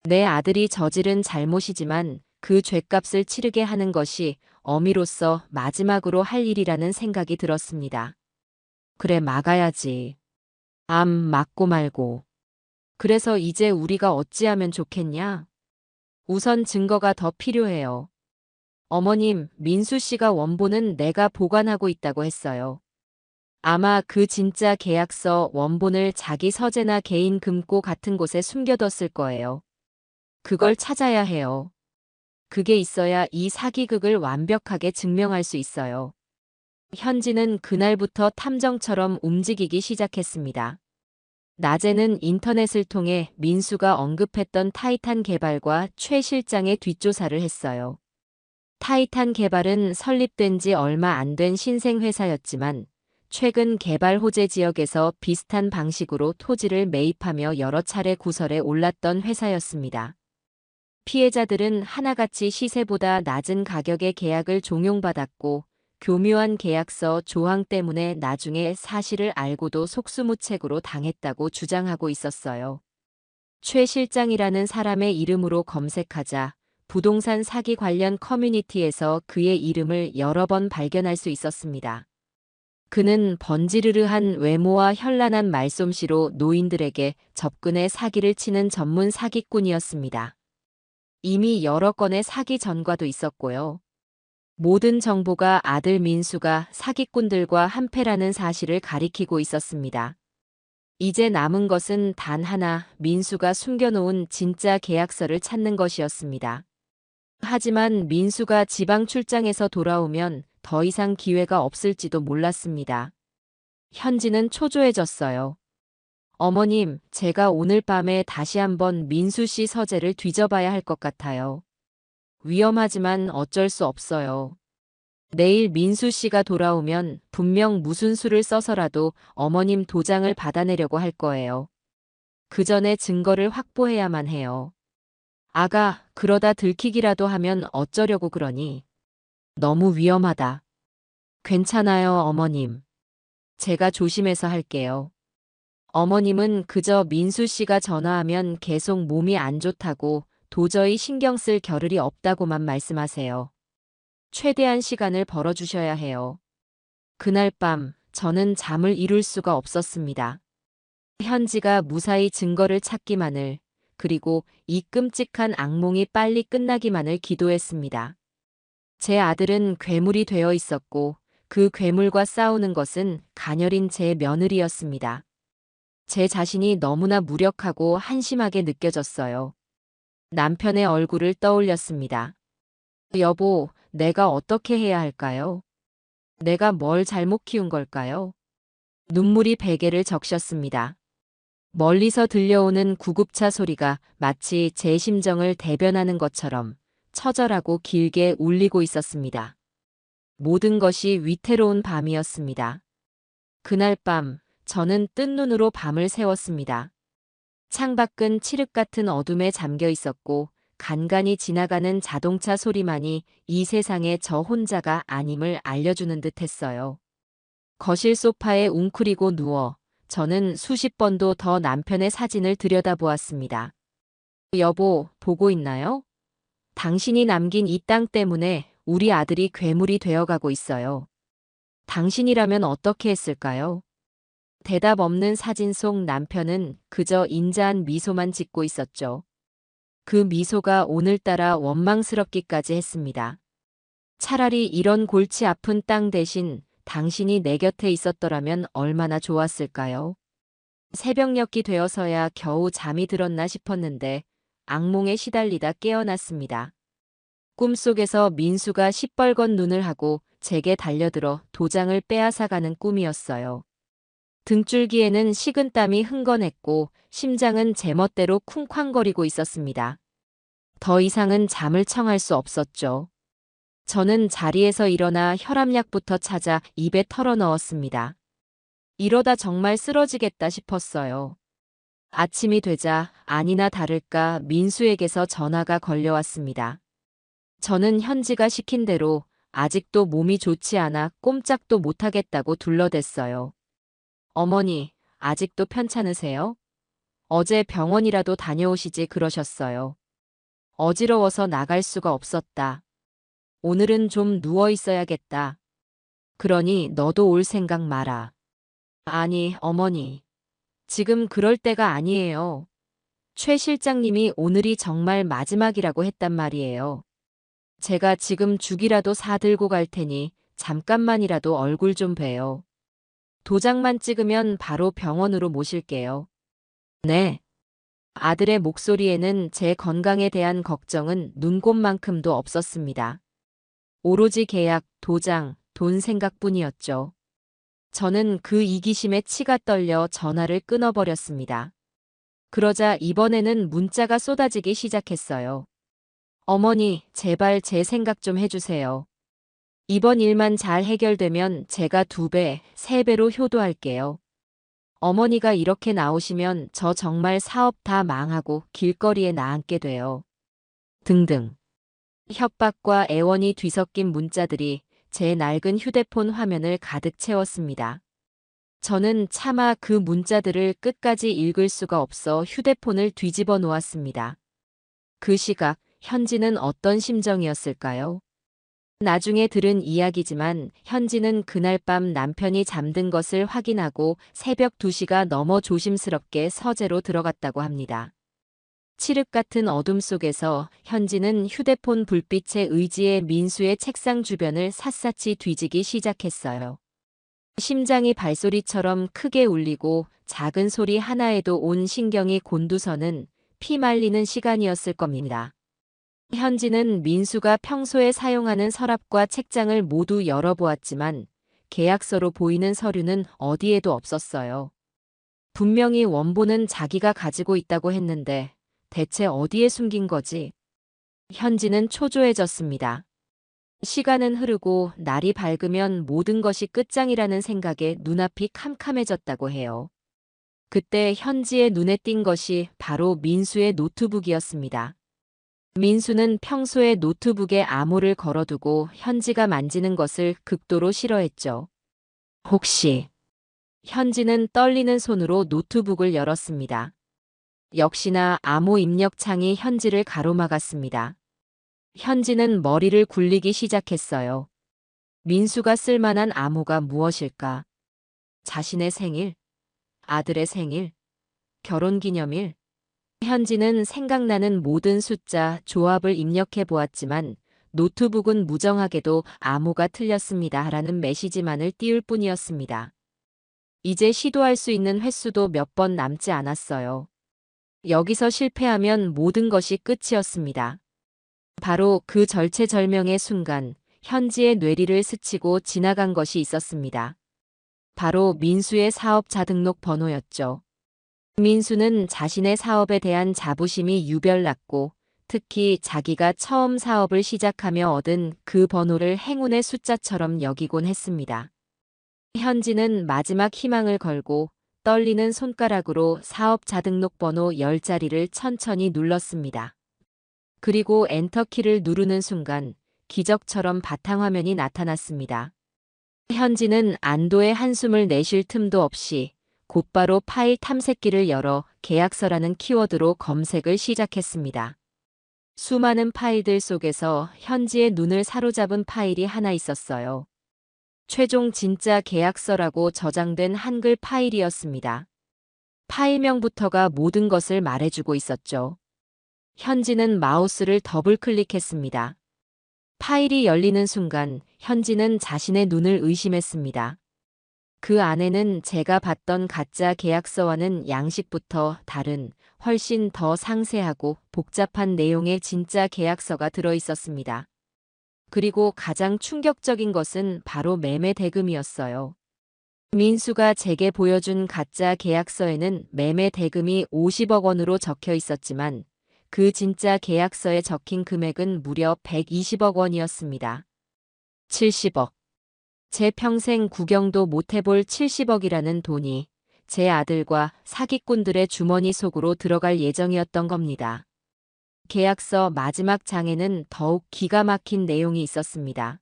내 아들이 저지른 잘못이지만 그 죗값을 치르게 하는 것이 어미로서 마지막으로 할 일이라는 생각이 들었습니다. 그래, 막아야지. 막고 말고. 그래서 이제 우리가 어찌하면 좋겠냐? 우선 증거가 더 필요해요. 어머님, 민수 씨가 원본은 내가 보관하고 있다고 했어요. 아마 그 진짜 계약서 원본을 자기 서재나 개인 금고 같은 곳에 숨겨뒀을 거예요. 그걸 찾아야 해요. 그게 있어야 이 사기극을 완벽하게 증명할 수 있어요. 현지는 그날부터 탐정처럼 움직이기 시작했습니다. 낮에는 인터넷을 통해 민수가 언급했던 타이탄 개발과 최 실장의 뒷조사를 했어요. 타이탄 개발은 설립된 지 얼마 안 된 신생회사였지만 최근 개발 호재 지역에서 비슷한 방식으로 토지를 매입하며 여러 차례 구설에 올랐던 회사였습니다. 피해자들은 하나같이 시세보다 낮은 가격에 계약을 종용받았고 교묘한 계약서 조항 때문에 나중에 사실을 알고도 속수무책으로 당했다고 주장하고 있었어요. 최 실장이라는 사람의 이름으로 검색하자 부동산 사기 관련 커뮤니티에서 그의 이름을 여러 번 발견할 수 있었습니다. 그는 번지르르한 외모와 현란한 말솜씨로 노인들에게 접근해 사기를 치는 전문 사기꾼이었습니다. 이미 여러 건의 사기 전과도 있었고요. 모든 정보가 아들 민수가 사기꾼들과 한패라는 사실을 가리키고 있었습니다. 이제 남은 것은 단 하나, 민수가 숨겨놓은 진짜 계약서를 찾는 것이었습니다. 하지만 민수가 지방 출장에서 돌아오면 더 이상 기회가 없을지도 몰랐습니다. 현지는 초조해졌어요. 어머님, 제가 오늘 밤에 다시 한번 민수 씨 서재를 뒤져봐야 할 것 같아요. 위험하지만 어쩔 수 없어요. 내일 민수 씨가 돌아오면 분명 무슨 수를 써서라도 어머님 도장을 받아내려고 할 거예요. 그 전에 증거를 확보해야만 해요. 아가, 그러다 들키기라도 하면 어쩌려고 그러니? 너무 위험하다. 괜찮아요, 어머님. 제가 조심해서 할게요. 어머님은 그저 민수 씨가 전화하면 계속 몸이 안 좋다고 도저히 신경 쓸 겨를이 없다고만 말씀하세요. 최대한 시간을 벌어주셔야 해요. 그날 밤 저는 잠을 이룰 수가 없었습니다. 현지가 무사히 증거를 찾기만을, 그리고 이 끔찍한 악몽이 빨리 끝나기만을 기도했습니다. 제 아들은 괴물이 되어 있었고 그 괴물과 싸우는 것은 가녀린 제 며느리였습니다. 제 자신이 너무나 무력하고 한심하게 느껴졌어요. 남편의 얼굴을 떠올렸습니다. 여보, 내가 어떻게 해야 할까요? 내가 뭘 잘못 키운 걸까요? 눈물이 베개를 적셨습니다. 멀리서 들려오는 구급차 소리가 마치 제 심정을 대변하는 것처럼 처절하고 길게 울리고 있었습니다. 모든 것이 위태로운 밤이었습니다. 그날 밤, 저는 뜬 눈으로 밤을 새웠습니다. 창밖은 칠흑 같은 어둠에 잠겨 있었고 간간이 지나가는 자동차 소리만이 이 세상에 저 혼자가 아님을 알려주는 듯 했어요. 거실 소파에 웅크리고 누워 저는 수십 번도 더 남편의 사진을 들여다보았습니다. 여보, 보고 있나요? 당신이 남긴 이 땅 때문에 우리 아들이 괴물이 되어가고 있어요. 당신이라면 어떻게 했을까요? 대답 없는 사진 속 남편은 그저 인자한 미소만 짓고 있었죠. 그 미소가 오늘따라 원망스럽기까지 했습니다. 차라리 이런 골치 아픈 땅 대신 당신이 내 곁에 있었더라면 얼마나 좋았을까요? 새벽녘이 되어서야 겨우 잠이 들었나 싶었는데 악몽에 시달리다 깨어났습니다. 꿈속에서 민수가 시뻘건 눈을 하고 제게 달려들어 도장을 빼앗아가는 꿈이었어요. 등줄기에는 식은땀이 흥건했고 심장은 제멋대로 쿵쾅거리고 있었습니다. 더 이상은 잠을 청할 수 없었죠. 저는 자리에서 일어나 혈압약부터 찾아 입에 털어 넣었습니다. 이러다 정말 쓰러지겠다 싶었어요. 아침이 되자 아니나 다를까 민수에게서 전화가 걸려왔습니다. 저는 현지가 시킨 대로 아직도 몸이 좋지 않아 꼼짝도 못하겠다고 둘러댔어요. 어머니, 아직도 편찮으세요? 어제 병원이라도 다녀오시지 그러셨어요. 어지러워서 나갈 수가 없었다. 오늘은 좀 누워 있어야겠다. 그러니 너도 올 생각 마라. 아니, 어머니. 지금 그럴 때가 아니에요. 최 실장님이 오늘이 정말 마지막이라고 했단 말이에요. 제가 지금 죽이라도 사들고 갈 테니 잠깐만이라도 얼굴 좀 봬요. 도장만 찍으면 바로 병원으로 모실게요. 네. 아들의 목소리에는 제 건강에 대한 걱정은 눈곱만큼도 없었습니다. 오로지 계약, 도장, 돈 생각뿐이었죠. 저는 그 이기심에 치가 떨려 전화를 끊어버렸습니다. 그러자 이번에는 문자가 쏟아지기 시작했어요. 어머니, 제발 제 생각 좀 해주세요. 이번 일만 잘 해결되면 제가 2배, 3배로 효도할게요. 어머니가 이렇게 나오시면 저 정말 사업 다 망하고 길거리에 나앉게 돼요. 등등. 협박과 애원이 뒤섞인 문자들이 제 낡은 휴대폰 화면을 가득 채웠습니다. 저는 차마 그 문자들을 끝까지 읽을 수가 없어 휴대폰을 뒤집어 놓았습니다. 그 시각, 현지는 어떤 심정이었을까요? 나중에 들은 이야기지만 현지는 그날 밤 남편이 잠든 것을 확인하고 새벽 2시가 넘어 조심스럽게 서재로 들어갔다고 합니다. 칠흑 같은 어둠 속에서 현지는 휴대폰 불빛에 의지해 민수의 책상 주변을 샅샅이 뒤지기 시작했어요. 심장이 발소리처럼 크게 울리고 작은 소리 하나에도 온 신경이 곤두서는 피 말리는 시간이었을 겁니다. 현지는 민수가 평소에 사용하는 서랍과 책장을 모두 열어보았지만 계약서로 보이는 서류는 어디에도 없었어요. 분명히 원본은 자기가 가지고 있다고 했는데 대체 어디에 숨긴 거지? 현지는 초조해졌습니다. 시간은 흐르고 날이 밝으면 모든 것이 끝장이라는 생각에 눈앞이 캄캄해졌다고 해요. 그때 현지의 눈에 띈 것이 바로 민수의 노트북이었습니다. 민수는 평소에 노트북에 암호를 걸어두고 현지가 만지는 것을 극도로 싫어했죠. 혹시 현지는 떨리는 손으로 노트북을 열었습니다. 역시나 암호 입력창이 현지를 가로막았습니다. 현지는 머리를 굴리기 시작했어요. 민수가 쓸만한 암호가 무엇일까? 자신의 생일, 아들의 생일, 결혼기념일. 현지는 생각나는 모든 숫자, 조합을 입력해 보았지만 노트북은 무정하게도 암호가 틀렸습니다. 라는 메시지만을 띄울 뿐이었습니다. 이제 시도할 수 있는 횟수도 몇 번 남지 않았어요. 여기서 실패하면 모든 것이 끝이었습니다. 바로 그 절체절명의 순간 현지의 뇌리를 스치고 지나간 것이 있었습니다. 바로 민수의 사업자 등록 번호였죠. 민수는 자신의 사업에 대한 자부심이 유별났고 특히 자기가 처음 사업을 시작하며 얻은 그 번호를 행운의 숫자처럼 여기곤 했습니다. 현지는 마지막 희망을 걸고 떨리는 손가락으로 사업자 등록번호 10자리를 천천히 눌렀습니다. 그리고 엔터키를 누르는 순간 기적처럼 바탕화면이 나타났습니다. 현지는 안도의 한숨을 내쉴 틈도 없이 곧바로 파일 탐색기를 열어 계약서라는 키워드로 검색을 시작했습니다. 수많은 파일들 속에서 현지의 눈을 사로잡은 파일이 하나 있었어요. 최종 진짜 계약서라고 저장된 한글 파일이었습니다. 파일명부터가 모든 것을 말해주고 있었죠. 현지는 마우스를 더블 클릭했습니다. 파일이 열리는 순간 현지는 자신의 눈을 의심했습니다. 그 안에는 제가 봤던 가짜 계약서와는 양식부터 다른 훨씬 더 상세하고 복잡한 내용의 진짜 계약서가 들어 있었습니다. 그리고 가장 충격적인 것은 바로 매매 대금이었어요. 민수가 제게 보여준 가짜 계약서에는 매매 대금이 50억 원으로 적혀 있었지만 그 진짜 계약서에 적힌 금액은 무려 120억 원이었습니다. 70억. 제 평생 구경도 못 해볼 70억이라는 돈이 제 아들과 사기꾼들의 주머니 속으로 들어갈 예정이었던 겁니다. 계약서 마지막 장에는 더욱 기가 막힌 내용이 있었습니다.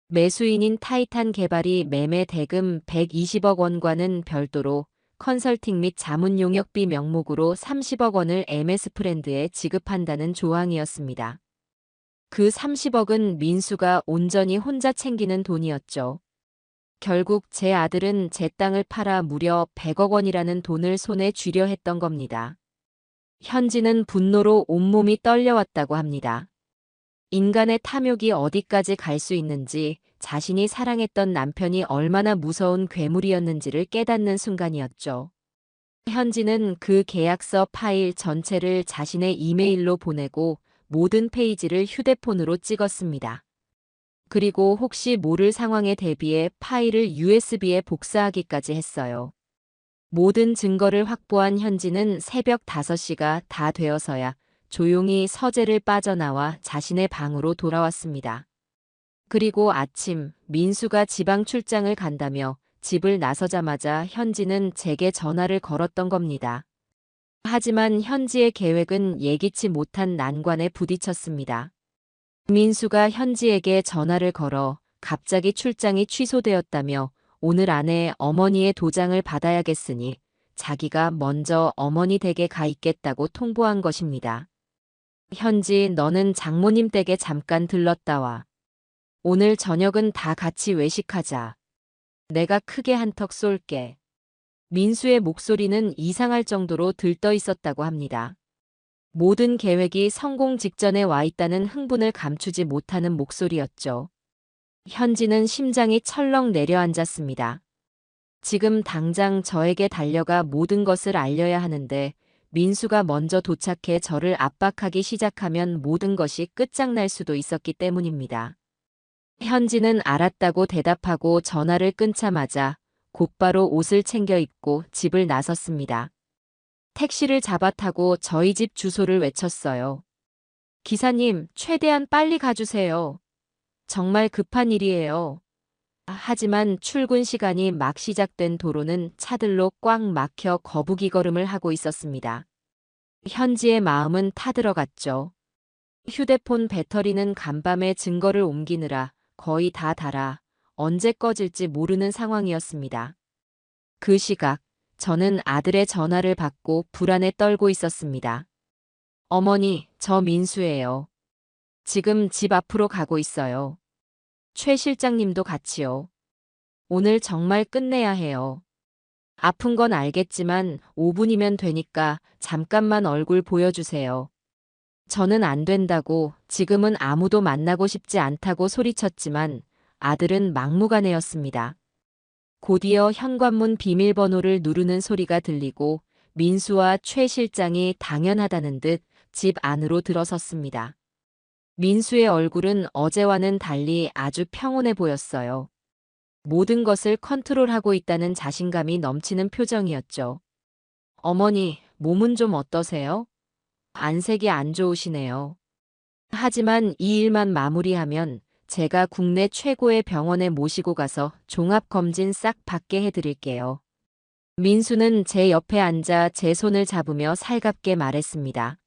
매수인인 타이탄 개발이 매매 대금 120억 원과는 별도로 컨설팅 및 자문 용역비 명목으로 30억 원을 MS 프렌드에 지급한다는 조항이었습니다. 그 30억은 민수가 온전히 혼자 챙기는 돈이었죠. 결국 제 아들은 제 땅을 팔아 무려 100억 원이라는 돈을 손에 쥐려 했던 겁니다. 현지는 분노로 온몸이 떨려왔다고 합니다. 인간의 탐욕이 어디까지 갈 수 있는지, 자신이 사랑했던 남편이 얼마나 무서운 괴물이었는지를 깨닫는 순간이었죠. 현지는 그 계약서 파일 전체를 자신의 이메일로 보내고 모든 페이지를 휴대폰으로 찍었습니다. 그리고 혹시 모를 상황에 대비해 파일을 USB에 복사하기까지 했어요. 모든 증거를 확보한 현지는 새벽 5시가 다 되어서야 조용히 서재를 빠져나와 자신의 방으로 돌아왔습니다. 그리고 아침, 민수가 지방 출장을 간다며 집을 나서자마자 현지는 제게 전화를 걸었던 겁니다. 하지만 현지의 계획은 예기치 못한 난관에 부딪혔습니다. 민수가 현지에게 전화를 걸어 갑자기 출장이 취소되었다며 오늘 안에 어머니의 도장을 받아야겠으니 자기가 먼저 어머니 댁에 가 있겠다고 통보한 것입니다. 현지, 너는 장모님 댁에 잠깐 들렀다 와. 오늘 저녁은 다 같이 외식하자. 내가 크게 한턱 쏠게. 민수의 목소리는 이상할 정도로 들떠 있었다고 합니다. 모든 계획이 성공 직전에 와 있다는 흥분을 감추지 못하는 목소리였죠. 현지는 심장이 철렁 내려앉았습니다. 지금 당장 저에게 달려가 모든 것을 알려야 하는데 민수가 먼저 도착해 저를 압박하기 시작하면 모든 것이 끝장날 수도 있었기 때문입니다. 현지는 알았다고 대답하고 전화를 끊자마자 곧바로 옷을 챙겨 입고 집을 나섰습니다. 택시를 잡아 타고 저희 집 주소를 외쳤어요. 기사님, 최대한 빨리 가주세요. 정말 급한 일이에요. 하지만 출근 시간이 막 시작된 도로는 차들로 꽉 막혀 거북이 걸음을 하고 있었습니다. 현지의 마음은 타들어갔죠. 휴대폰 배터리는 간밤에 증거를 옮기느라 거의 다 닳아 언제 꺼질지 모르는 상황이었습니다. 그 시각, 저는 아들의 전화를 받고 불안에 떨고 있었습니다. 어머니, 저 민수예요. 지금 집 앞으로 가고 있어요. 최 실장님도 같이요. 오늘 정말 끝내야 해요. 아픈 건 알겠지만 5분이면 되니까 잠깐만 얼굴 보여주세요. 저는 안 된다고, 지금은 아무도 만나고 싶지 않다고 소리쳤지만 아들은 막무가내였습니다. 곧이어 현관문 비밀번호를 누르는 소리가 들리고 민수와 최 실장이 당연하다는 듯 집 안으로 들어섰습니다. 민수의 얼굴은 어제와는 달리 아주 평온해 보였어요. 모든 것을 컨트롤하고 있다는 자신감이 넘치는 표정이었죠. 어머니, 몸은 좀 어떠세요? 안색이 안 좋으시네요. 하지만 이 일만 마무리하면 제가 국내 최고의 병원에 모시고 가서 종합검진 싹 받게 해드릴게요. 민수는 제 옆에 앉아 제 손을 잡으며 살갑게 말했습니다.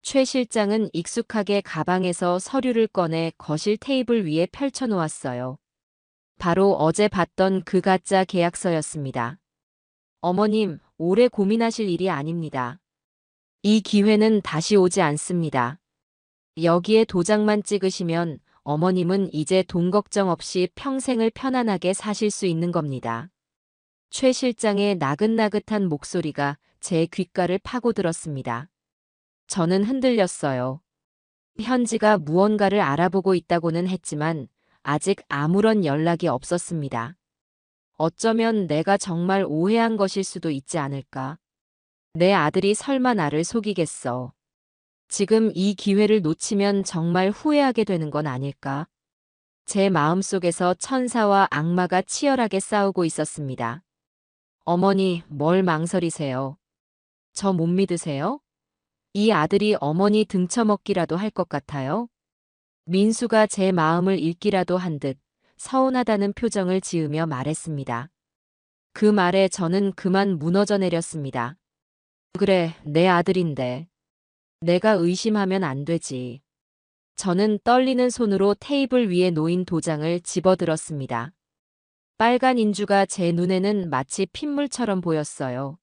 최 실장은 익숙하게 가방에서 서류를 꺼내 거실 테이블 위에 펼쳐놓았어요. 바로 어제 봤던 그 가짜 계약서였습니다. 어머님, 오래 고민하실 일이 아닙니다. 이 기회는 다시 오지 않습니다. 여기에 도장만 찍으시면 어머님은 이제 돈 걱정 없이 평생을 편안하게 사실 수 있는 겁니다. 최 실장의 나긋나긋한 목소리가 제 귓가를 파고들었습니다. 저는 흔들렸어요. 현지가 무언가를 알아보고 있다고는 했지만 아직 아무런 연락이 없었습니다. 어쩌면 내가 정말 오해한 것일 수도 있지 않을까. 내 아들이 설마 나를 속이겠어. 지금 이 기회를 놓치면 정말 후회하게 되는 건 아닐까? 제 마음속에서 천사와 악마가 치열하게 싸우고 있었습니다. 어머니, 뭘 망설이세요? 저 못 믿으세요? 이 아들이 어머니 등쳐먹기라도 할 것 같아요? 민수가 제 마음을 읽기라도 한 듯 서운하다는 표정을 지으며 말했습니다. 그 말에 저는 그만 무너져 내렸습니다. 그래, 내 아들인데. 내가 의심하면 안 되지. 저는 떨리는 손으로 테이블 위에 놓인 도장을 집어들었습니다. 빨간 인주가 제 눈에는 마치 핏물처럼 보였어요.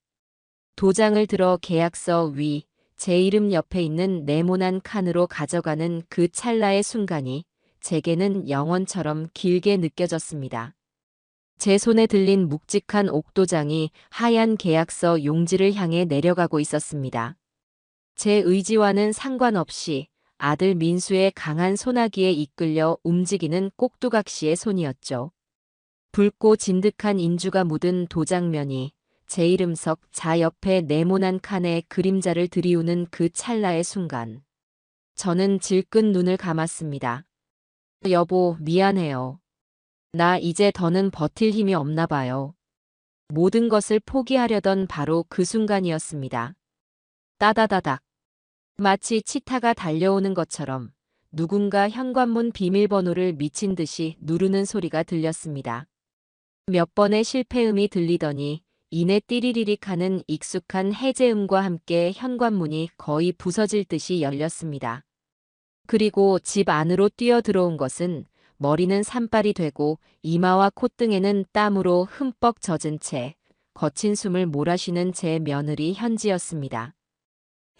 도장을 들어 계약서 위, 제 이름 옆에 있는 네모난 칸으로 가져가는 그 찰나의 순간이 제게는 영원처럼 길게 느껴졌습니다. 제 손에 들린 묵직한 옥도장이 하얀 계약서 용지를 향해 내려가고 있었습니다. 제 의지와는 상관없이 아들 민수의 강한 소나기에 이끌려 움직이는 꼭두각시의 손이었죠. 붉고 진득한 인주가 묻은 도장면이 제 이름석 자 옆에 네모난 칸에 그림자를 들이우는 그 찰나의 순간. 저는 질끈 눈을 감았습니다. 여보, 미안해요. 나 이제 더는 버틸 힘이 없나 봐요. 모든 것을 포기하려던 바로 그 순간이었습니다. 따다다닥. 마치 치타가 달려오는 것처럼 누군가 현관문 비밀번호를 미친 듯이 누르는 소리가 들렸습니다. 몇 번의 실패음이 들리더니 이내 띠리리릭 하는 익숙한 해제음과 함께 현관문이 거의 부서질 듯이 열렸습니다. 그리고 집 안으로 뛰어들어온 것은 머리는 산발이 되고 이마와 콧등에는 땀으로 흠뻑 젖은 채 거친 숨을 몰아쉬는 제 며느리 현지였습니다.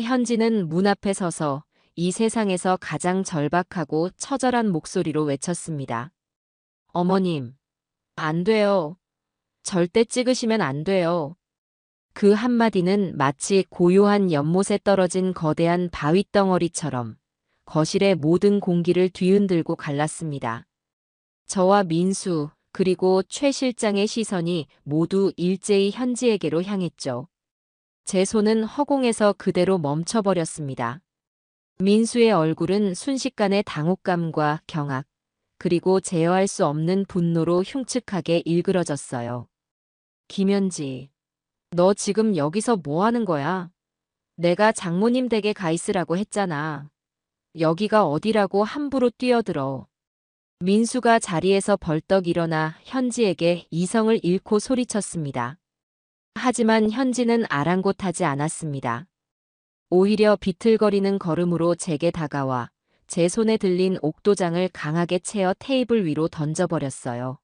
현지는 문 앞에 서서 이 세상에서 가장 절박하고 처절한 목소리로 외쳤습니다. 어머님, 안 돼요. 절대 찍으시면 안 돼요. 그 한마디는 마치 고요한 연못에 떨어진 거대한 바위덩어리처럼 거실의 모든 공기를 뒤흔들고 갈랐습니다. 저와 민수, 그리고 최 실장의 시선이 모두 일제히 현지에게로 향했죠. 제 손은 허공에서 그대로 멈춰버렸습니다. 민수의 얼굴은 순식간에 당혹감과 경악, 그리고 제어할 수 없는 분노로 흉측하게 일그러졌어요. 김현지, 너 지금 여기서 뭐 하는 거야? 내가 장모님 댁에 가 있으라고 했잖아. 여기가 어디라고 함부로 뛰어들어. 민수가 자리에서 벌떡 일어나 현지에게 이성을 잃고 소리쳤습니다. 하지만 현지는 아랑곳하지 않았습니다. 오히려 비틀거리는 걸음으로 제게 다가와 제 손에 들린 옥도장을 강하게 채어 테이블 위로 던져버렸어요.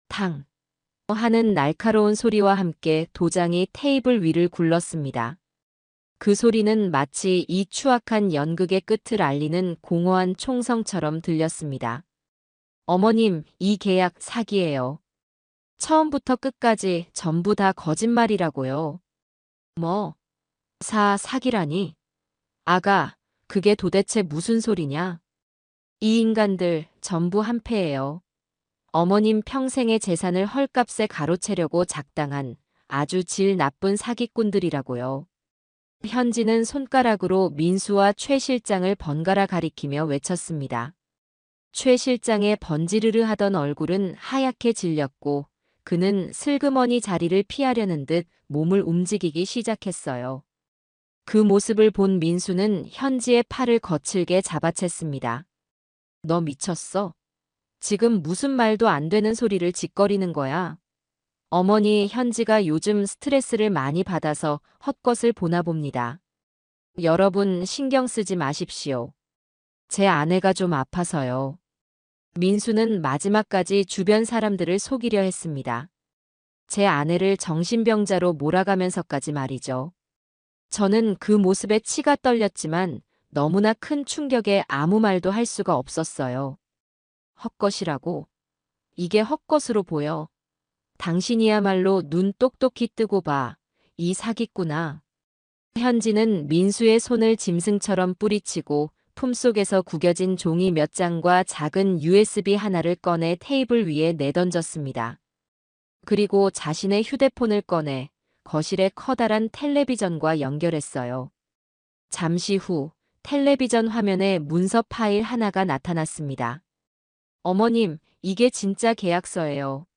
탕! 하는 날카로운 소리와 함께 도장이 테이블 위를 굴렀습니다. 그 소리는 마치 이 추악한 연극의 끝을 알리는 공허한 총성처럼 들렸습니다. 어머님, 이 계약 사기예요. 처음부터 끝까지 전부 다 거짓말이라고요. 뭐? 사기라니? 아가, 그게 도대체 무슨 소리냐? 이 인간들 전부 한패예요. 어머님 평생의 재산을 헐값에 가로채려고 작당한 아주 질 나쁜 사기꾼들이라고요. 현지는 손가락으로 민수와 최 실장을 번갈아 가리키며 외쳤습니다. 최 실장의 번지르르 하던 얼굴은 하얗게 질렸고 그는 슬그머니 자리를 피하려는 듯 몸을 움직이기 시작했어요. 그 모습을 본 민수는 현지의 팔을 거칠게 잡아챘습니다. 너 미쳤어? 지금 무슨 말도 안 되는 소리를 짓거리는 거야? 어머니 현지가 요즘 스트레스를 많이 받아서 헛것을 보나 봅니다. 여러분 신경 쓰지 마십시오. 제 아내가 좀 아파서요. 민수는 마지막까지 주변 사람들을 속이려 했습니다. 제 아내를 정신병자로 몰아가면서까지 말이죠. 저는 그 모습에 치가 떨렸지만 너무나 큰 충격에 아무 말도 할 수가 없었어요. 헛것이라고? 이게 헛것으로 보여. 당신이야말로 눈 똑똑히 뜨고 봐. 이 사기꾼아. 현지는 민수의 손을 짐승처럼 뿌리치고 품속에서 구겨진 종이 몇 장과 작은 USB 하나를 꺼내 테이블 위에 내던졌습니다. 그리고 자신의 휴대폰을 꺼내 거실의 커다란 텔레비전과 연결했어요. 잠시 후 텔레비전 화면에 문서 파일 하나가 나타났습니다. 어머님, 이게 진짜 계약서예요.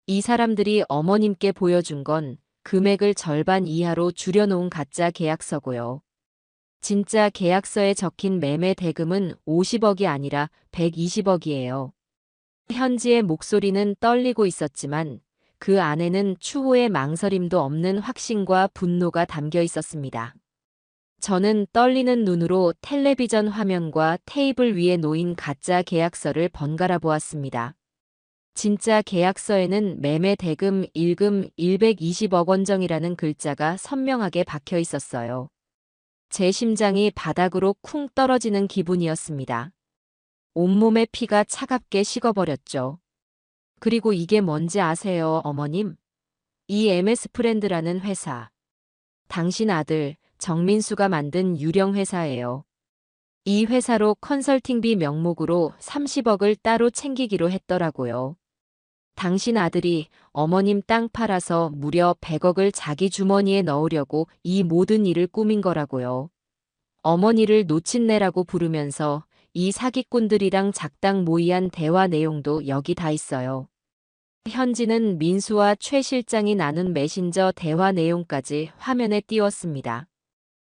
이 사람들이 어머님께 보여준 건 금액을 절반 이하로 줄여놓은 가짜 계약서고요. 진짜 계약서에 적힌 매매 대금은 50억이 아니라 120억이에요. 현지의 목소리는 떨리고 있었지만 그 안에는 추호의 망설임도 없는 확신과 분노가 담겨 있었습니다. 저는 떨리는 눈으로 텔레비전 화면과 테이블 위에 놓인 가짜 계약서를 번갈아 보았습니다. 진짜 계약서에는 매매 대금 일금 120억 원정이라는 글자가 선명하게 박혀 있었어요. 제 심장이 바닥으로 쿵 떨어지는 기분이었습니다. 온몸의 피가 차갑게 식어버렸죠. 그리고 이게 뭔지 아세요, 어머님? 이 MS 프렌드라는 회사. 당신 아들, 정민수가 만든 유령 회사예요. 이 회사로 컨설팅비 명목으로 30억을 따로 챙기기로 했더라고요. 당신 아들이 어머님 땅 팔아서 무려 100억을 자기 주머니에 넣으려고 이 모든 일을 꾸민 거라고요. 어머니를 노친네라고 부르면서 이 사기꾼들이랑 작당 모의한 대화 내용도 여기 다 있어요. 현지는 민수와 최 실장이 나눈 메신저 대화 내용까지 화면에 띄웠습니다.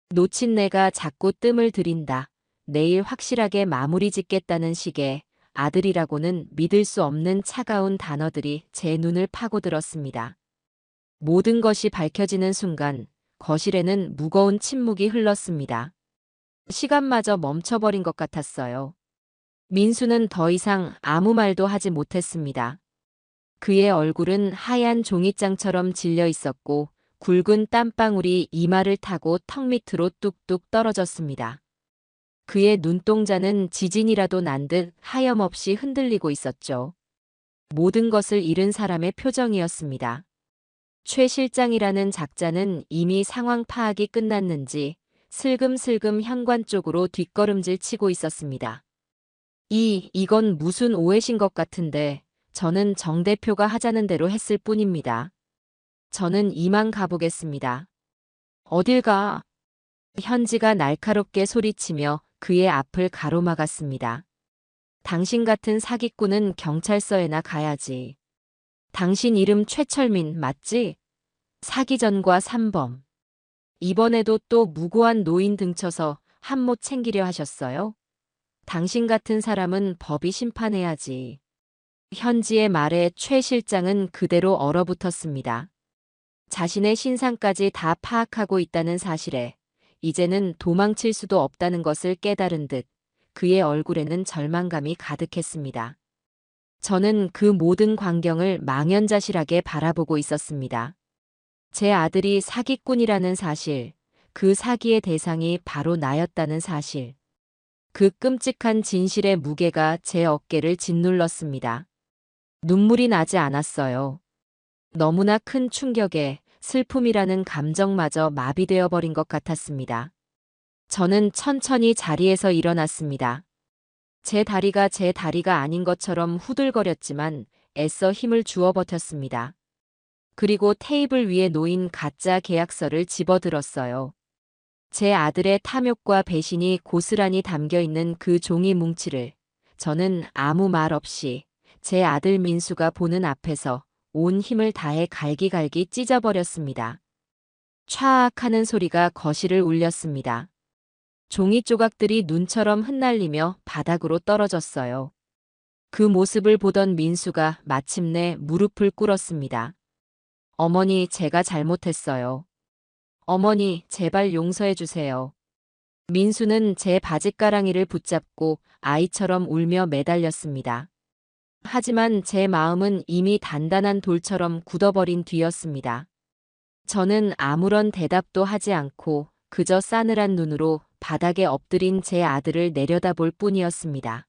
노친네가 자꾸 뜸을 들인다. 내일 확실하게 마무리 짓겠다는 식의 아들이라고는 믿을 수 없는 차가운 단어들이 제 눈을 파고들었습니다. 모든 것이 밝혀지는 순간 거실에는 무거운 침묵이 흘렀습니다. 시간마저 멈춰버린 것 같았어요. 민수는 더 이상 아무 말도 하지 못했습니다. 그의 얼굴은 하얀 종이장처럼 질려 있었고 굵은 땀방울이 이마를 타고 턱 밑으로 뚝뚝 떨어졌습니다. 그의 눈동자는 지진이라도 난 듯 하염없이 흔들리고 있었죠. 모든 것을 잃은 사람의 표정이었습니다. 최 실장이라는 작자는 이미 상황 파악이 끝났는지 슬금슬금 현관 쪽으로 뒷걸음질 치고 있었습니다. 이건 무슨 오해신 것 같은데 저는 정 대표가 하자는 대로 했을 뿐입니다. 저는 이만 가보겠습니다. 어딜 가? 현지가 날카롭게 소리치며 그의 앞을 가로막았습니다. 당신 같은 사기꾼은 경찰서에나 가야지. 당신 이름 최철민 맞지? 사기전과 산범. 이번에도 또 무고한 노인 등쳐서 한몫 챙기려 하셨어요? 당신 같은 사람은 법이 심판해야지. 현지의 말에 최 실장은 그대로 얼어붙었습니다. 자신의 신상까지 다 파악하고 있다는 사실에 이제는 도망칠 수도 없다는 것을 깨달은 듯 그의 얼굴에는 절망감이 가득했습니다. 저는 그 모든 광경을 망연자실하게 바라보고 있었습니다. 제 아들이 사기꾼이라는 사실, 그 사기의 대상이 바로 나였다는 사실. 그 끔찍한 진실의 무게가 제 어깨를 짓눌렀습니다. 눈물이 나지 않았어요. 너무나 큰 충격에 슬픔이라는 감정마저 마비되어 버린 것 같았습니다. 저는 천천히 자리에서 일어났습니다. 제 다리가 아닌 것처럼 후들거렸지만 애써 힘을 주어 버텼습니다. 그리고 테이블 위에 놓인 가짜 계약서를 집어들었어요. 제 아들의 탐욕과 배신이 고스란히 담겨있는 그 종이 뭉치를 저는 아무 말 없이 제 아들 민수가 보는 앞에서 온 힘을 다해 갈기갈기 찢어버렸습니다. 촤악 하는 소리가 거실을 울렸습니다. 종이 조각들이 눈처럼 흩날리며 바닥으로 떨어졌어요. 그 모습을 보던 민수가 마침내 무릎을 꿇었습니다. 어머니, 제가 잘못했어요. 어머니, 제발 용서해 주세요. 민수는 제 바짓가랑이를 붙잡고 아이처럼 울며 매달렸습니다. 하지만 제 마음은 이미 단단한 돌처럼 굳어버린 뒤였습니다. 저는 아무런 대답도 하지 않고 그저 싸늘한 눈으로 바닥에 엎드린 제 아들을 내려다볼 뿐이었습니다.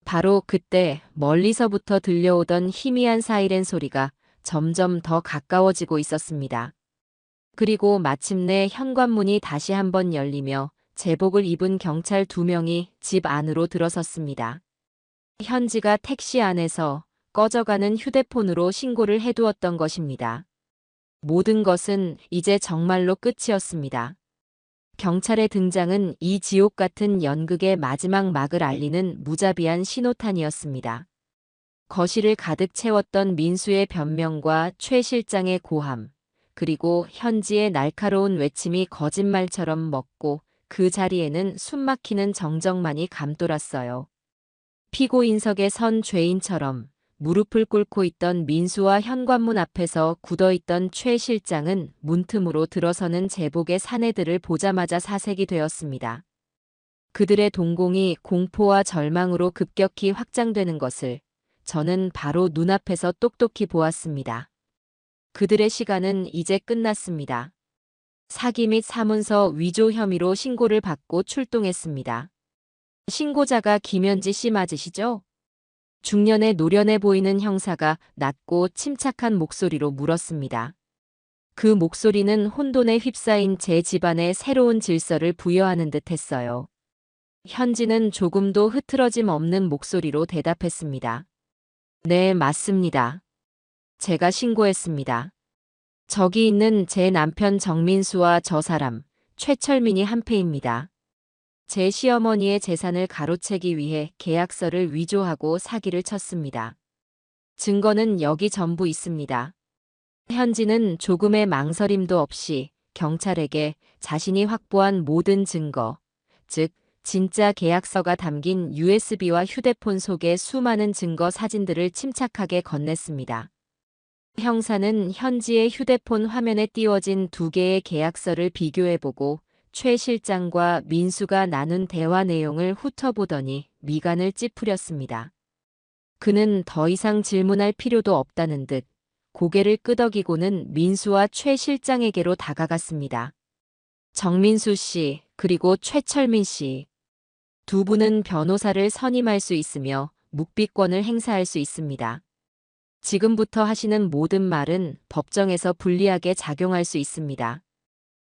바로 그때 멀리서부터 들려오던 희미한 사이렌 소리가 점점 더 가까워지고 있었습니다. 그리고 마침내 현관문이 다시 한번 열리며 제복을 입은 경찰 2명이 집 안으로 들어섰습니다. 현지가 택시 안에서 꺼져가는 휴대폰으로 신고를 해두었던 것입니다. 모든 것은 이제 정말로 끝이었습니다. 경찰의 등장은 이 지옥 같은 연극의 마지막 막을 알리는 무자비한 신호탄이었습니다. 거실을 가득 채웠던 민수의 변명과 최 실장의 고함, 그리고 현지의 날카로운 외침이 거짓말처럼 먹고 그 자리에는 숨막히는 정적만이 감돌았어요. 피고인석에 선 죄인처럼 무릎을 꿇고 있던 민수와 현관문 앞에서 굳어있던 최 실장은 문틈으로 들어서는 제복의 사내들을 보자마자 사색이 되었습니다. 그들의 동공이 공포와 절망으로 급격히 확장되는 것을 저는 바로 눈앞에서 똑똑히 보았습니다. 그들의 시간은 이제 끝났습니다. 사기 및 사문서 위조 혐의로 신고를 받고 출동했습니다. 신고자가 김현지 씨 맞으시죠? 중년에 노련해 보이는 형사가 낮고 침착한 목소리로 물었습니다. 그 목소리는 혼돈에 휩싸인 제 집안에 새로운 질서를 부여하는 듯 했어요. 현지는 조금도 흐트러짐 없는 목소리로 대답했습니다. 네, 맞습니다. 제가 신고했습니다. 저기 있는 제 남편 정민수와 저 사람, 최철민이 한패입니다. 제 시어머니의 재산을 가로채기 위해 계약서를 위조하고 사기를 쳤습니다. 증거는 여기 전부 있습니다. 현지는 조금의 망설임도 없이 경찰에게 자신이 확보한 모든 증거, 즉, 진짜 계약서가 담긴 USB와 휴대폰 속의 수많은 증거 사진들을 침착하게 건넸습니다. 형사는 현지의 휴대폰 화면에 띄워진 두 개의 계약서를 비교해보고 최 실장과 민수가 나눈 대화 내용을 훑어보더니 미간을 찌푸렸습니다. 그는 더 이상 질문할 필요도 없다는 듯 고개를 끄덕이고는 민수와 최 실장에게로 다가갔습니다. 정민수 씨, 그리고 최철민 씨. 두 분은 변호사를 선임할 수 있으며 묵비권을 행사할 수 있습니다. 지금부터 하시는 모든 말은 법정에서 불리하게 작용할 수 있습니다.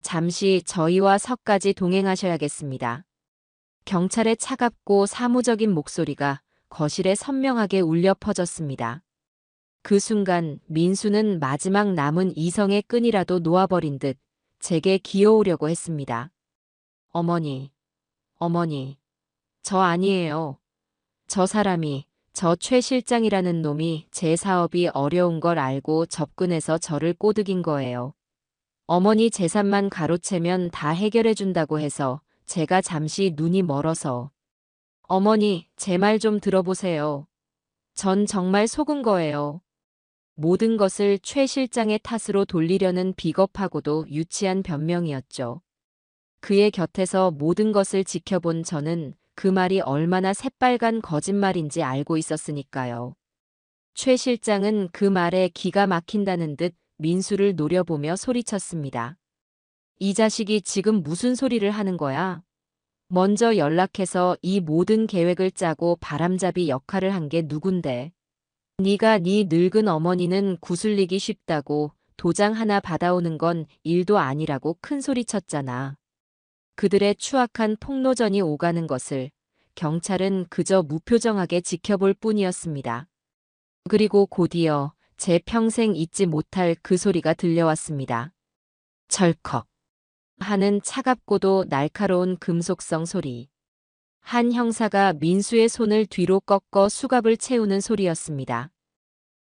잠시 저희와 서까지 동행하셔야겠습니다. 경찰의 차갑고 사무적인 목소리가 거실에 선명하게 울려 퍼졌습니다. 그 순간 민수는 마지막 남은 이성의 끈이라도 놓아버린 듯 제게 기어오려고 했습니다. 어머니, 어머니, 저 아니에요. 저 사람이, 저 최 실장이라는 놈이 제 사업이 어려운 걸 알고 접근해서 저를 꼬드긴 거예요. 어머니 재산만 가로채면 다 해결해 준다고 해서 제가 잠시 눈이 멀어서. 어머니, 제 말 좀 들어보세요. 전 정말 속은 거예요. 모든 것을 최 실장의 탓으로 돌리려는 비겁하고도 유치한 변명이었죠. 그의 곁에서 모든 것을 지켜본 저는 그 말이 얼마나 새빨간 거짓말인지 알고 있었으니까요. 최 실장은 그 말에 기가 막힌다는 듯 민수를 노려보며 소리쳤습니다. 이 자식이 지금 무슨 소리를 하는 거야? 먼저 연락해서 이 모든 계획을 짜고 바람잡이 역할을 한 게 누군데? 네가 네 늙은 어머니는 구슬리기 쉽다고 도장 하나 받아오는 건 일도 아니라고 큰 소리쳤잖아. 그들의 추악한 폭로전이 오가는 것을 경찰은 그저 무표정하게 지켜볼 뿐이었습니다. 그리고 곧이어 제 평생 잊지 못할 그 소리가 들려왔습니다. 철컥 하는 차갑고도 날카로운 금속성 소리. 한 형사가 민수의 손을 뒤로 꺾어 수갑을 채우는 소리였습니다.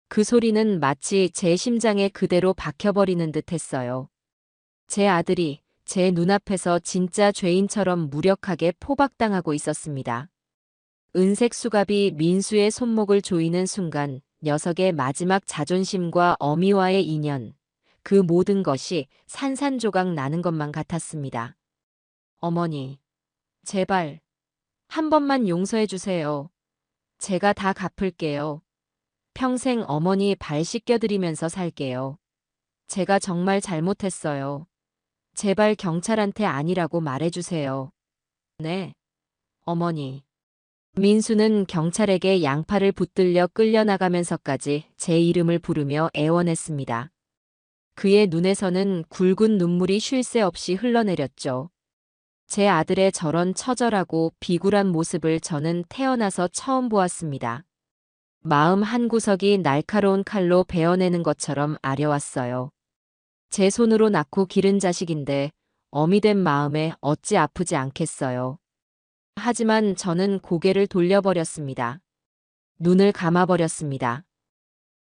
그 소리는 마치 제 심장에 그대로 박혀버리는 듯 했어요. 제 아들이 제 눈앞에서 진짜 죄인처럼 무력하게 포박당하고 있었습니다. 은색 수갑이 민수의 손목을 조이는 순간 녀석의 마지막 자존심과 어미와의 인연, 그 모든 것이 산산조각 나는 것만 같았습니다. 어머니, 제발 한 번만 용서해 주세요. 제가 다 갚을게요. 평생 어머니 발 씻겨드리면서 살게요. 제가 정말 잘못했어요. 제발 경찰한테 아니라고 말해주세요. 네, 어머니. 민수는 경찰에게 양팔을 붙들려 끌려나가면서까지 제 이름을 부르며 애원했습니다. 그의 눈에서는 굵은 눈물이 쉴 새 없이 흘러내렸죠. 제 아들의 저런 처절하고 비굴한 모습을 저는 태어나서 처음 보았습니다. 마음 한구석이 날카로운 칼로 베어내는 것처럼 아려왔어요. 제 손으로 낳고 기른 자식인데 어미 된 마음에 어찌 아프지 않겠어요. 하지만 저는 고개를 돌려버렸습니다. 눈을 감아버렸습니다.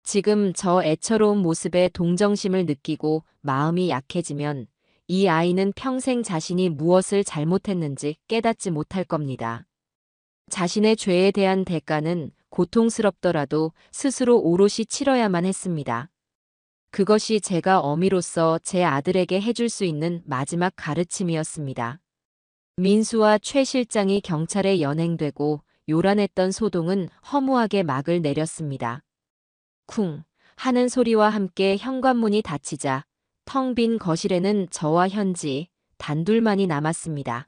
지금 저 애처로운 모습에 동정심을 느끼고 마음이 약해지면 이 아이는 평생 자신이 무엇을 잘못했는지 깨닫지 못할 겁니다. 자신의 죄에 대한 대가는 고통스럽더라도 스스로 오롯이 치러야만 했습니다. 그것이 제가 어미로서 제 아들에게 해줄 수 있는 마지막 가르침이었습니다. 민수와 최 실장이 경찰에 연행되고 요란했던 소동은 허무하게 막을 내렸습니다. 쿵 하는 소리와 함께 현관문이 닫히자 텅 빈 거실에는 저와 현지 단둘만이 남았습니다.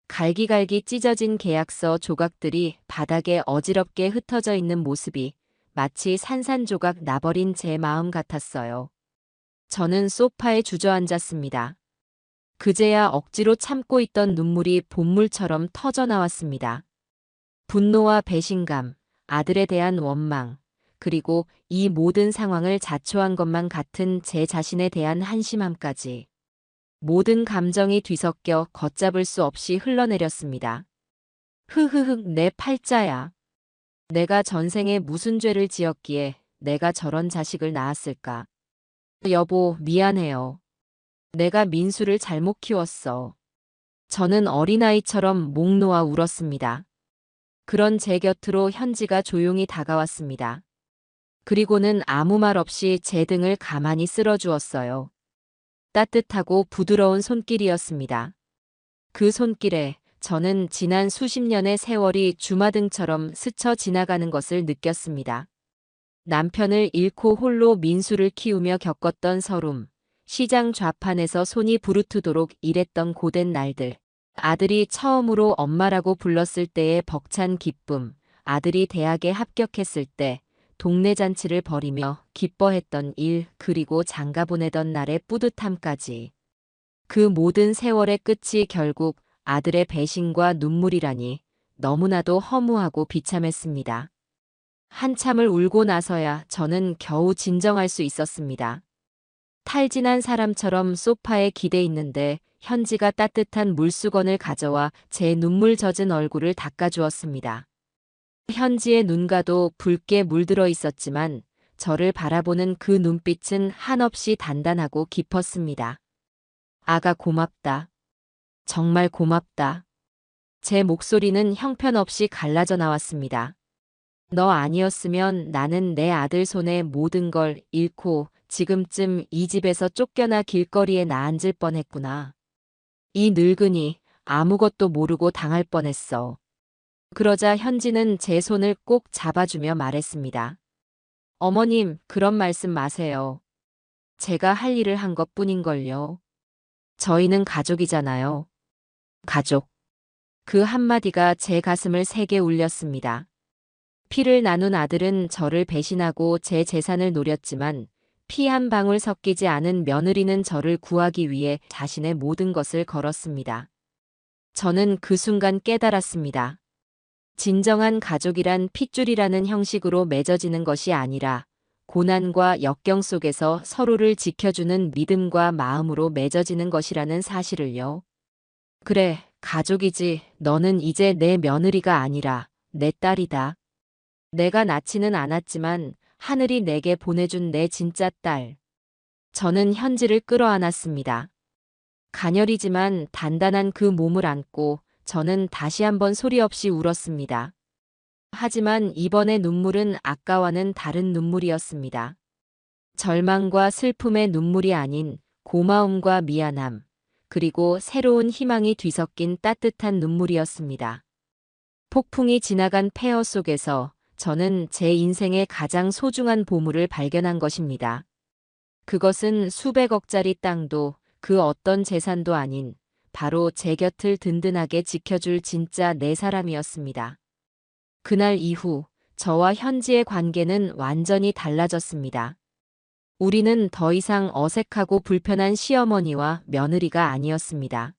갈기갈기 찢어진 계약서 조각들이 바닥에 어지럽게 흩어져 있는 모습이 마치 산산조각 나버린 제 마음 같았어요. 저는 소파에 주저앉았습니다. 그제야 억지로 참고 있던 눈물이 본물처럼 터져 나왔습니다. 분노와 배신감, 아들에 대한 원망, 그리고 이 모든 상황을 자초한 것만 같은 제 자신에 대한 한심함까지. 모든 감정이 뒤섞여 걷잡을 수 없이 흘러내렸습니다. 흐흐흐, 내 팔자야. 내가 전생에 무슨 죄를 지었기에 내가 저런 자식을 낳았을까? 여보, 미안해요. 내가 민수를 잘못 키웠어. 저는 어린아이처럼 목 놓아 울었습니다. 그런 제 곁으로 현지가 조용히 다가왔습니다. 그리고는 아무 말 없이 제 등을 가만히 쓸어주었어요. 따뜻하고 부드러운 손길이었습니다. 그 손길에 저는 지난 수십 년의 세월이 주마등처럼 스쳐 지나가는 것을 느꼈습니다. 남편을 잃고 홀로 민수를 키우며 겪었던 서름, 시장 좌판에서 손이 부르트도록 일했던 고된 날들, 아들이 처음으로 엄마라고 불렀을 때의 벅찬 기쁨, 아들이 대학에 합격했을 때 동네 잔치를 벌이며 기뻐했던 일, 그리고 장가 보내던 날의 뿌듯함까지. 그 모든 세월의 끝이 결국 아들의 배신과 눈물이라니 너무나도 허무하고 비참했습니다. 한참을 울고 나서야 저는 겨우 진정할 수 있었습니다. 탈진한 사람처럼 소파에 기대 있는데 현지가 따뜻한 물수건을 가져와 제 눈물 젖은 얼굴을 닦아주었습니다. 현지의 눈가도 붉게 물들어 있었지만 저를 바라보는 그 눈빛은 한없이 단단하고 깊었습니다. 아가, 고맙다. 정말 고맙다. 제 목소리는 형편없이 갈라져 나왔습니다. 너 아니었으면 나는 내 아들 손에 모든 걸 잃고 지금쯤 이 집에서 쫓겨나 길거리에 나앉을 뻔했구나. 이 늙은이 아무것도 모르고 당할 뻔했어. 그러자 현지는 제 손을 꼭 잡아주며 말했습니다. 어머님, 그런 말씀 마세요. 제가 할 일을 한 것뿐인걸요. 저희는 가족이잖아요. 가족. 그 한마디가 제 가슴을 세게 울렸습니다. 피를 나눈 아들은 저를 배신하고 제 재산을 노렸지만 피 한 방울 섞이지 않은 며느리는 저를 구하기 위해 자신의 모든 것을 걸었습니다. 저는 그 순간 깨달았습니다. 진정한 가족이란 핏줄이라는 형식으로 맺어지는 것이 아니라 고난과 역경 속에서 서로를 지켜주는 믿음과 마음으로 맺어지는 것이라는 사실을요. 그래, 가족이지. 너는 이제 내 며느리가 아니라 내 딸이다. 내가 낳지는 않았지만 하늘이 내게 보내준 내 진짜 딸. 저는 현지를 끌어안았습니다. 가녀리지만 단단한 그 몸을 안고 저는 다시 한번 소리 없이 울었습니다. 하지만 이번의 눈물은 아까와는 다른 눈물이었습니다. 절망과 슬픔의 눈물이 아닌 고마움과 미안함, 그리고 새로운 희망이 뒤섞인 따뜻한 눈물이었습니다. 폭풍이 지나간 폐허 속에서 저는 제 인생의 가장 소중한 보물을 발견한 것입니다. 그것은 수백억짜리 땅도 그 어떤 재산도 아닌 바로 제 곁을 든든하게 지켜줄 진짜 내 사람이었습니다. 그날 이후 저와 현지의 관계는 완전히 달라졌습니다. 우리는 더 이상 어색하고 불편한 시어머니와 며느리가 아니었습니다.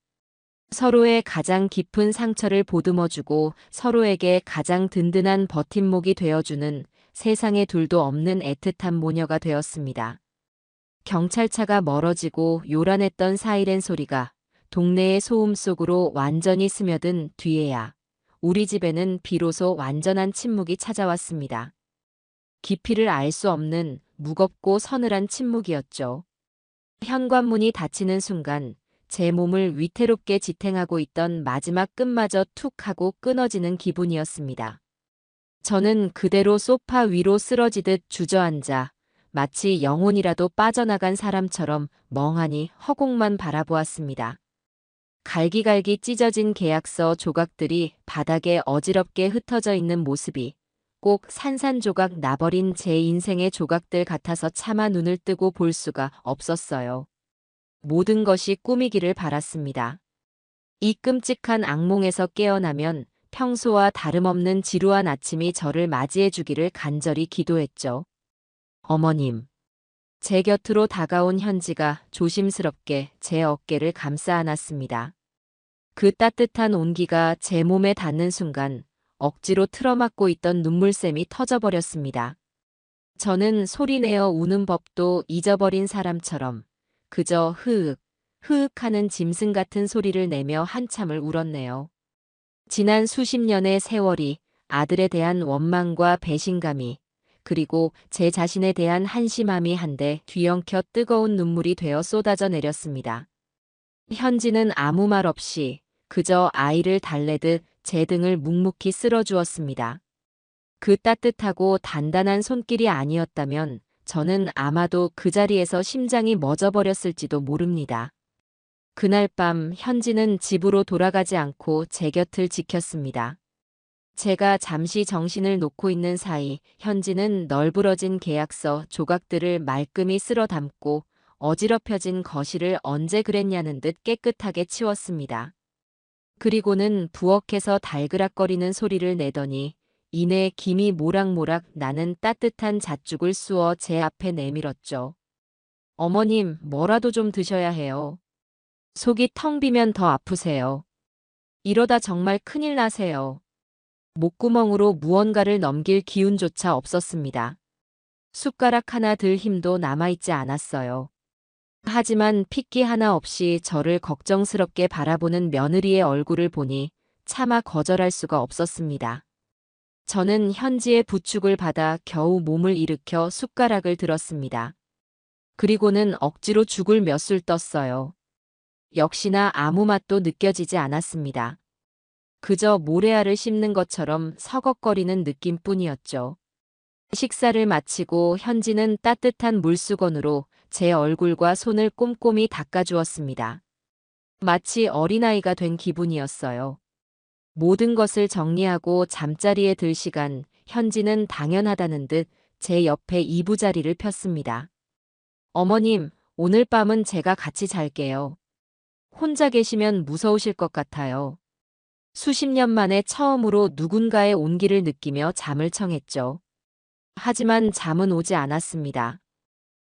서로의 가장 깊은 상처를 보듬어주고 서로에게 가장 든든한 버팀목이 되어주는 세상에 둘도 없는 애틋한 모녀가 되었습니다. 경찰차가 멀어지고 요란했던 사이렌 소리가 동네의 소음 속으로 완전히 스며든 뒤에야 우리 집에는 비로소 완전한 침묵이 찾아왔습니다. 깊이를 알 수 없는 무겁고 서늘한 침묵이었죠. 현관문이 닫히는 순간 제 몸을 위태롭게 지탱하고 있던 마지막 끈마저 툭 하고 끊어지는 기분이었습니다. 저는 그대로 소파 위로 쓰러지듯 주저앉아 마치 영혼이라도 빠져나간 사람처럼 멍하니 허공만 바라보았습니다. 갈기갈기 찢어진 계약서 조각들이 바닥에 어지럽게 흩어져 있는 모습이 꼭 산산조각 나버린 제 인생의 조각들 같아서 차마 눈을 뜨고 볼 수가 없었어요. 모든 것이 꿈이기를 바랐습니다. 이 끔찍한 악몽에서 깨어나면 평소와 다름없는 지루한 아침이 저를 맞이해 주기를 간절히 기도했죠. 어머님. 제 곁으로 다가온 현지가 조심스럽게 제 어깨를 감싸 안았습니다. 그 따뜻한 온기가 제 몸에 닿는 순간 억지로 틀어막고 있던 눈물샘이 터져버렸습니다. 저는 소리내어 우는 법도 잊어버린 사람처럼 그저 흐윽, 흐윽하는 짐승 같은 소리를 내며 한참을 울었네요. 지난 수십 년의 세월이 아들에 대한 원망과 배신감이 그리고 제 자신에 대한 한심함이 한데 뒤엉켜 뜨거운 눈물이 되어 쏟아져 내렸습니다. 현지는 아무 말 없이 그저 아이를 달래듯 제 등을 묵묵히 쓸어주었습니다. 그 따뜻하고 단단한 손길이 아니었다면 저는 아마도 그 자리에서 심장이 멎어버렸을지도 모릅니다. 그날 밤 현지는 집으로 돌아가지 않고 제 곁을 지켰습니다. 제가 잠시 정신을 놓고 있는 사이 현지는 널브러진 계약서 조각들을 말끔히 쓸어 담고 어지럽혀진 거실을 언제 그랬냐는 듯 깨끗하게 치웠습니다. 그리고는 부엌에서 달그락거리는 소리를 내더니 이내 김이 모락모락 나는 따뜻한 잣죽을 쑤어 제 앞에 내밀었죠. 어머님, 뭐라도 좀 드셔야 해요. 속이 텅 비면 더 아프세요. 이러다 정말 큰일 나세요. 목구멍으로 무언가를 넘길 기운조차 없었습니다. 숟가락 하나 들 힘도 남아있지 않았어요. 하지만 핏기 하나 없이 저를 걱정스럽게 바라보는 며느리의 얼굴을 보니 차마 거절할 수가 없었습니다. 저는 현지의 부축을 받아 겨우 몸을 일으켜 숟가락을 들었습니다. 그리고는 억지로 죽을 몇 술 떴어요. 역시나 아무 맛도 느껴지지 않았습니다. 그저 모래알을 씹는 것처럼 서걱거리는 느낌뿐이었죠. 식사를 마치고 현지는 따뜻한 물수건으로 제 얼굴과 손을 꼼꼼히 닦아주었습니다. 마치 어린아이가 된 기분이었어요. 모든 것을 정리하고 잠자리에 들 시간 현지는 당연하다는 듯 제 옆에 이부자리를 폈습니다. 어머님, 오늘 밤은 제가 같이 잘게요. 혼자 계시면 무서우실 것 같아요. 수십 년 만에 처음으로 누군가의 온기를 느끼며 잠을 청했죠. 하지만 잠은 오지 않았습니다.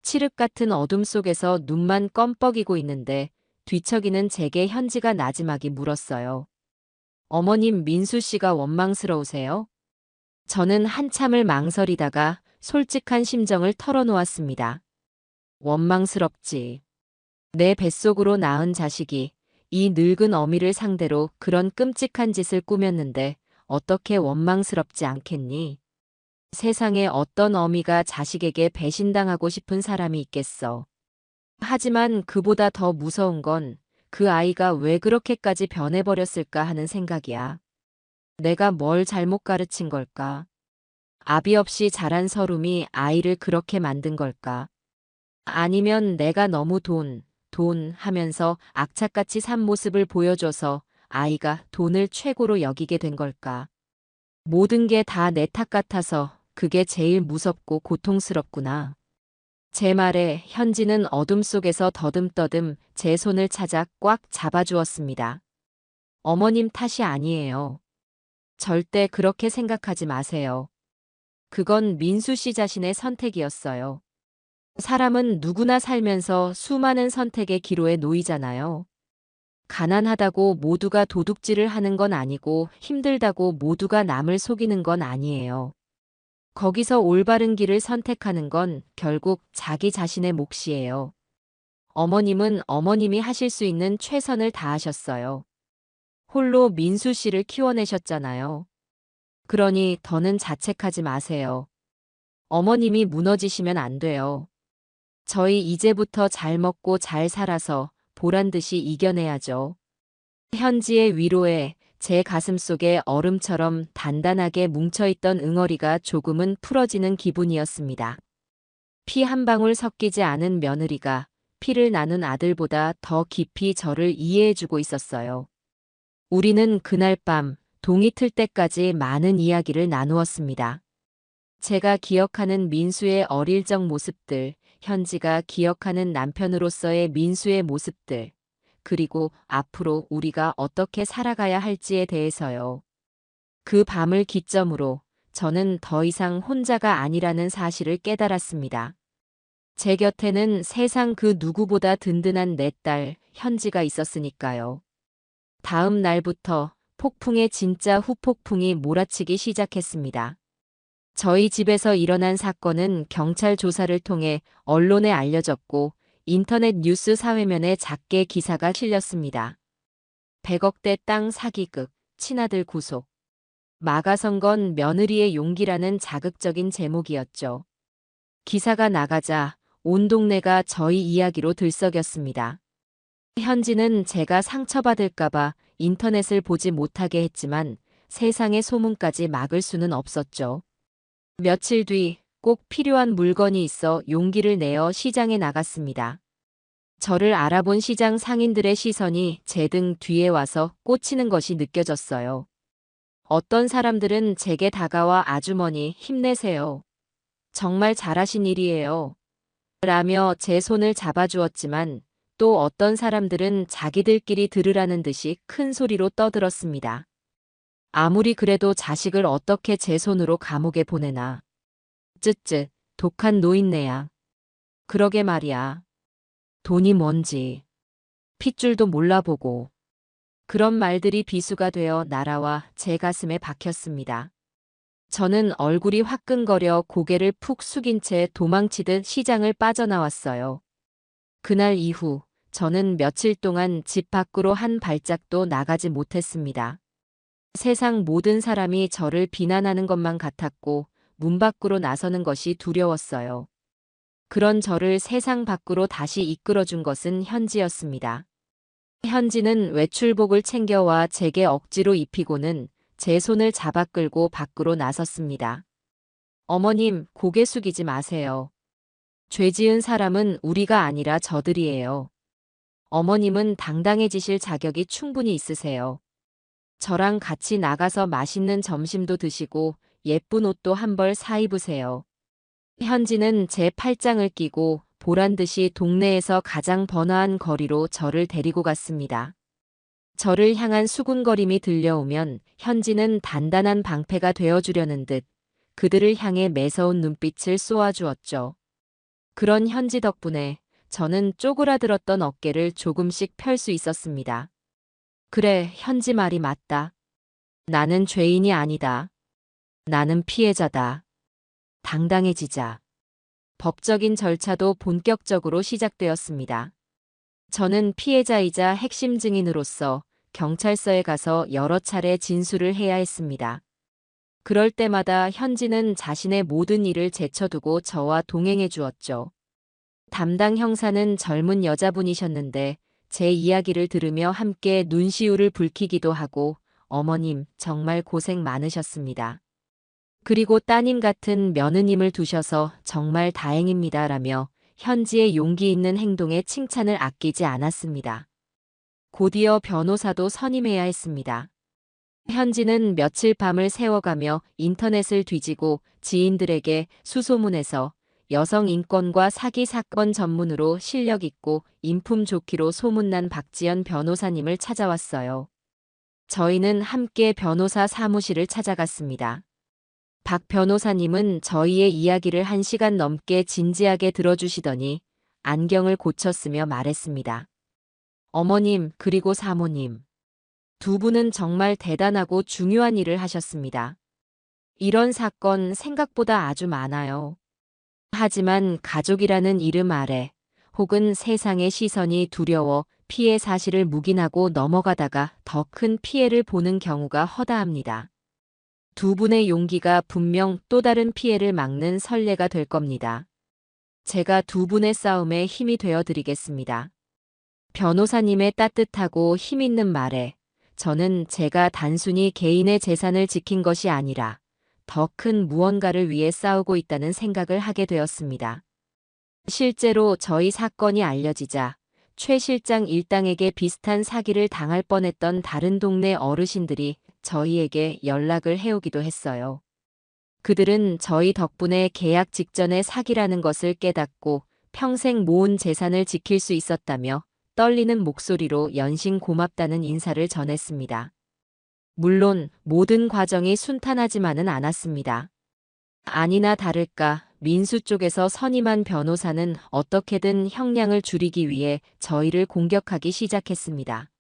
칠흑 같은 어둠 속에서 눈만 껌뻑이고 있는데 뒤척이는 제게 현지가 나지막이 물었어요. 어머님 민수 씨가 원망스러우세요? 저는 한참을 망설이다가 솔직한 심정을 털어놓았습니다. 원망스럽지. 내 뱃속으로 낳은 자식이 이 늙은 어미를 상대로 그런 끔찍한 짓을 꾸몄는데 어떻게 원망스럽지 않겠니? 세상에 어떤 어미가 자식에게 배신당하고 싶은 사람이 있겠어. 하지만 그보다 더 무서운 건 그 아이가 왜 그렇게까지 변해버렸을까 하는 생각이야. 내가 뭘 잘못 가르친 걸까? 아비 없이 자란 서름이 아이를 그렇게 만든 걸까? 아니면 내가 너무 돈 하면서 악착같이 산 모습을 보여줘서 아이가 돈을 최고로 여기게 된 걸까? 모든 게 다 내 탓 같아서 그게 제일 무섭고 고통스럽구나. 제 말에 현지는 어둠 속에서 더듬더듬 제 손을 찾아 꽉 잡아주었습니다. 어머님 탓이 아니에요. 절대 그렇게 생각하지 마세요. 그건 민수 씨 자신의 선택이었어요. 사람은 누구나 살면서 수많은 선택의 기로에 놓이잖아요. 가난하다고 모두가 도둑질을 하는 건 아니고 힘들다고 모두가 남을 속이는 건 아니에요. 거기서 올바른 길을 선택하는 건 결국 자기 자신의 몫이에요. 어머님은 어머님이 하실 수 있는 최선을 다하셨어요. 홀로 민수 씨를 키워내셨잖아요. 그러니 더는 자책하지 마세요. 어머님이 무너지시면 안 돼요. 저희 이제부터 잘 먹고 잘 살아서 보란듯이 이겨내야죠. 현지의 위로에 제 가슴 속에 얼음처럼 단단하게 뭉쳐있던 응어리가 조금은 풀어지는 기분이었습니다. 피 한 방울 섞이지 않은 며느리가 피를 나눈 아들보다 더 깊이 저를 이해해주고 있었어요. 우리는 그날 밤 동이 틀 때까지 많은 이야기를 나누었습니다. 제가 기억하는 민수의 어릴 적 모습들, 현지가 기억하는 남편으로서의 민수의 모습들, 그리고 앞으로 우리가 어떻게 살아가야 할지에 대해서요. 그 밤을 기점으로 저는 더 이상 혼자가 아니라는 사실을 깨달았습니다. 제 곁에는 세상 그 누구보다 든든한 내 딸, 현지가 있었으니까요. 다음 날부터 폭풍의 진짜 후폭풍이 몰아치기 시작했습니다. 저희 집에서 일어난 사건은 경찰 조사를 통해 언론에 알려졌고 인터넷 뉴스 사회면에 작게 기사가 실렸습니다. 100억대 땅 사기극, 친아들 구속. 막아선 건 며느리의 용기라는 자극적인 제목이었죠. 기사가 나가자 온 동네가 저희 이야기로 들썩였습니다. 현지는 제가 상처받을까봐 인터넷을 보지 못하게 했지만 세상의 소문까지 막을 수는 없었죠. 며칠 뒤 꼭 필요한 물건이 있어 용기를 내어 시장에 나갔습니다. 저를 알아본 시장 상인들의 시선이 제 등 뒤에 와서 꽂히는 것이 느껴졌어요. 어떤 사람들은 제게 다가와 아주머니 힘내세요. 정말 잘하신 일이에요. 라며 제 손을 잡아주었지만 또 어떤 사람들은 자기들끼리 들으라는 듯이 큰 소리로 떠들었습니다. 아무리 그래도 자식을 어떻게 제 손으로 감옥에 보내나. 쯧쯧, 독한 노인네야. 그러게 말이야. 돈이 뭔지. 핏줄도 몰라보고. 그런 말들이 비수가 되어 날아와 제 가슴에 박혔습니다. 저는 얼굴이 화끈거려 고개를 푹 숙인 채 도망치듯 시장을 빠져나왔어요. 그날 이후 저는 며칠 동안 집 밖으로 한 발짝도 나가지 못했습니다. 세상 모든 사람이 저를 비난하는 것만 같았고 문 밖으로 나서는 것이 두려웠어요. 그런 저를 세상 밖으로 다시 이끌어준 것은 현지였습니다. 현지는 외출복을 챙겨와 제게 억지로 입히고는 제 손을 잡아 끌고 밖으로 나섰습니다. 어머님, 고개 숙이지 마세요. 죄 지은 사람은 우리가 아니라 저들이에요. 어머님은 당당해지실 자격이 충분히 있으세요. 저랑 같이 나가서 맛있는 점심도 드시고 예쁜 옷도 한 벌 사 입으세요. 현지는 제 팔짱을 끼고 보란듯이 동네에서 가장 번화한 거리로 저를 데리고 갔습니다. 저를 향한 수군거림이 들려오면 현지는 단단한 방패가 되어주려는 듯 그들을 향해 매서운 눈빛을 쏘아주었죠. 그런 현지 덕분에 저는 쪼그라들었던 어깨를 조금씩 펼 수 있었습니다. 그래, 현지 말이 맞다. 나는 죄인이 아니다. 나는 피해자다. 당당해지자. 법적인 절차도 본격적으로 시작되었습니다. 저는 피해자이자 핵심 증인으로서 경찰서에 가서 여러 차례 진술을 해야 했습니다. 그럴 때마다 현지는 자신의 모든 일을 제쳐두고 저와 동행해 주었죠. 담당 형사는 젊은 여자분이셨는데 제 이야기를 들으며 함께 눈시울을 붉히기도 하고 어머님 정말 고생 많으셨습니다. 그리고 따님 같은 며느님을 두셔서 정말 다행입니다라며 현지의 용기 있는 행동에 칭찬을 아끼지 않았습니다. 곧이어 변호사도 선임해야 했습니다. 현지는 며칠 밤을 새워가며 인터넷을 뒤지고 지인들에게 수소문해서 여성 인권과 사기 사건 전문으로 실력 있고 인품 좋기로 소문난 박지연 변호사님을 찾아왔어요. 저희는 함께 변호사 사무실을 찾아갔습니다. 박 변호사님은 저희의 이야기를 1시간 넘게 진지하게 들어주시더니 안경을 고쳤으며 말했습니다. 어머님 그리고 사모님. 두 분은 정말 대단하고 중요한 일을 하셨습니다. 이런 사건 생각보다 아주 많아요. 하지만 가족이라는 이름 아래 혹은 세상의 시선이 두려워 피해 사실을 묵인하고 넘어가다가 더 큰 피해를 보는 경우가 허다합니다. 두 분의 용기가 분명 또 다른 피해를 막는 선례가 될 겁니다. 제가 두 분의 싸움에 힘이 되어 드리겠습니다. 변호사님의 따뜻하고 힘있는 말에 저는 제가 단순히 개인의 재산을 지킨 것이 아니라 더 큰 무언가를 위해 싸우고 있다는 생각을 하게 되었습니다. 실제로 저희 사건이 알려지자 최 실장 일당에게 비슷한 사기를 당할 뻔했던 다른 동네 어르신들이 저희에게 연락을 해오기도 했어요. 그들은 저희 덕분에 계약 직전에 사기라는 것을 깨닫고 평생 모은 재산을 지킬 수 있었다며 떨리는 목소리로 연신 고맙다는 인사를 전했습니다. 물론 모든 과정이 순탄하지만은 않았습니다. 아니나 다를까 민수 쪽에서 선임한 변호사는 어떻게든 형량을 줄이기 위해 저희를 공격하기 시작했습니다.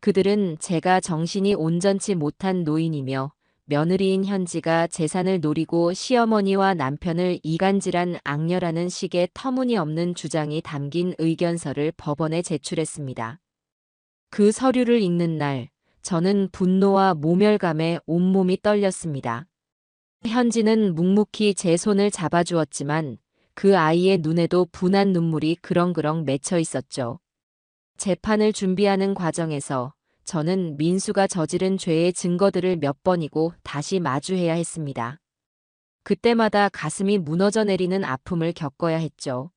그들은 제가 정신이 온전치 못한 노인이며 며느리인 현지가 재산을 노리고 시어머니와 남편을 이간질한 악녀라는 식의 터무니없는 주장이 담긴 의견서를 법원에 제출했습니다. 그 서류를 읽는 날, 저는 분노와 모멸감에 온몸이 떨렸습니다. 현지는 묵묵히 제 손을 잡아주었지만 그 아이의 눈에도 분한 눈물이 그렁그렁 맺혀 있었죠. 재판을 준비하는 과정에서 저는 민수가 저지른 죄의 증거들을 몇 번이고 다시 마주해야 했습니다. 그때마다 가슴이 무너져 내리는 아픔을 겪어야 했죠.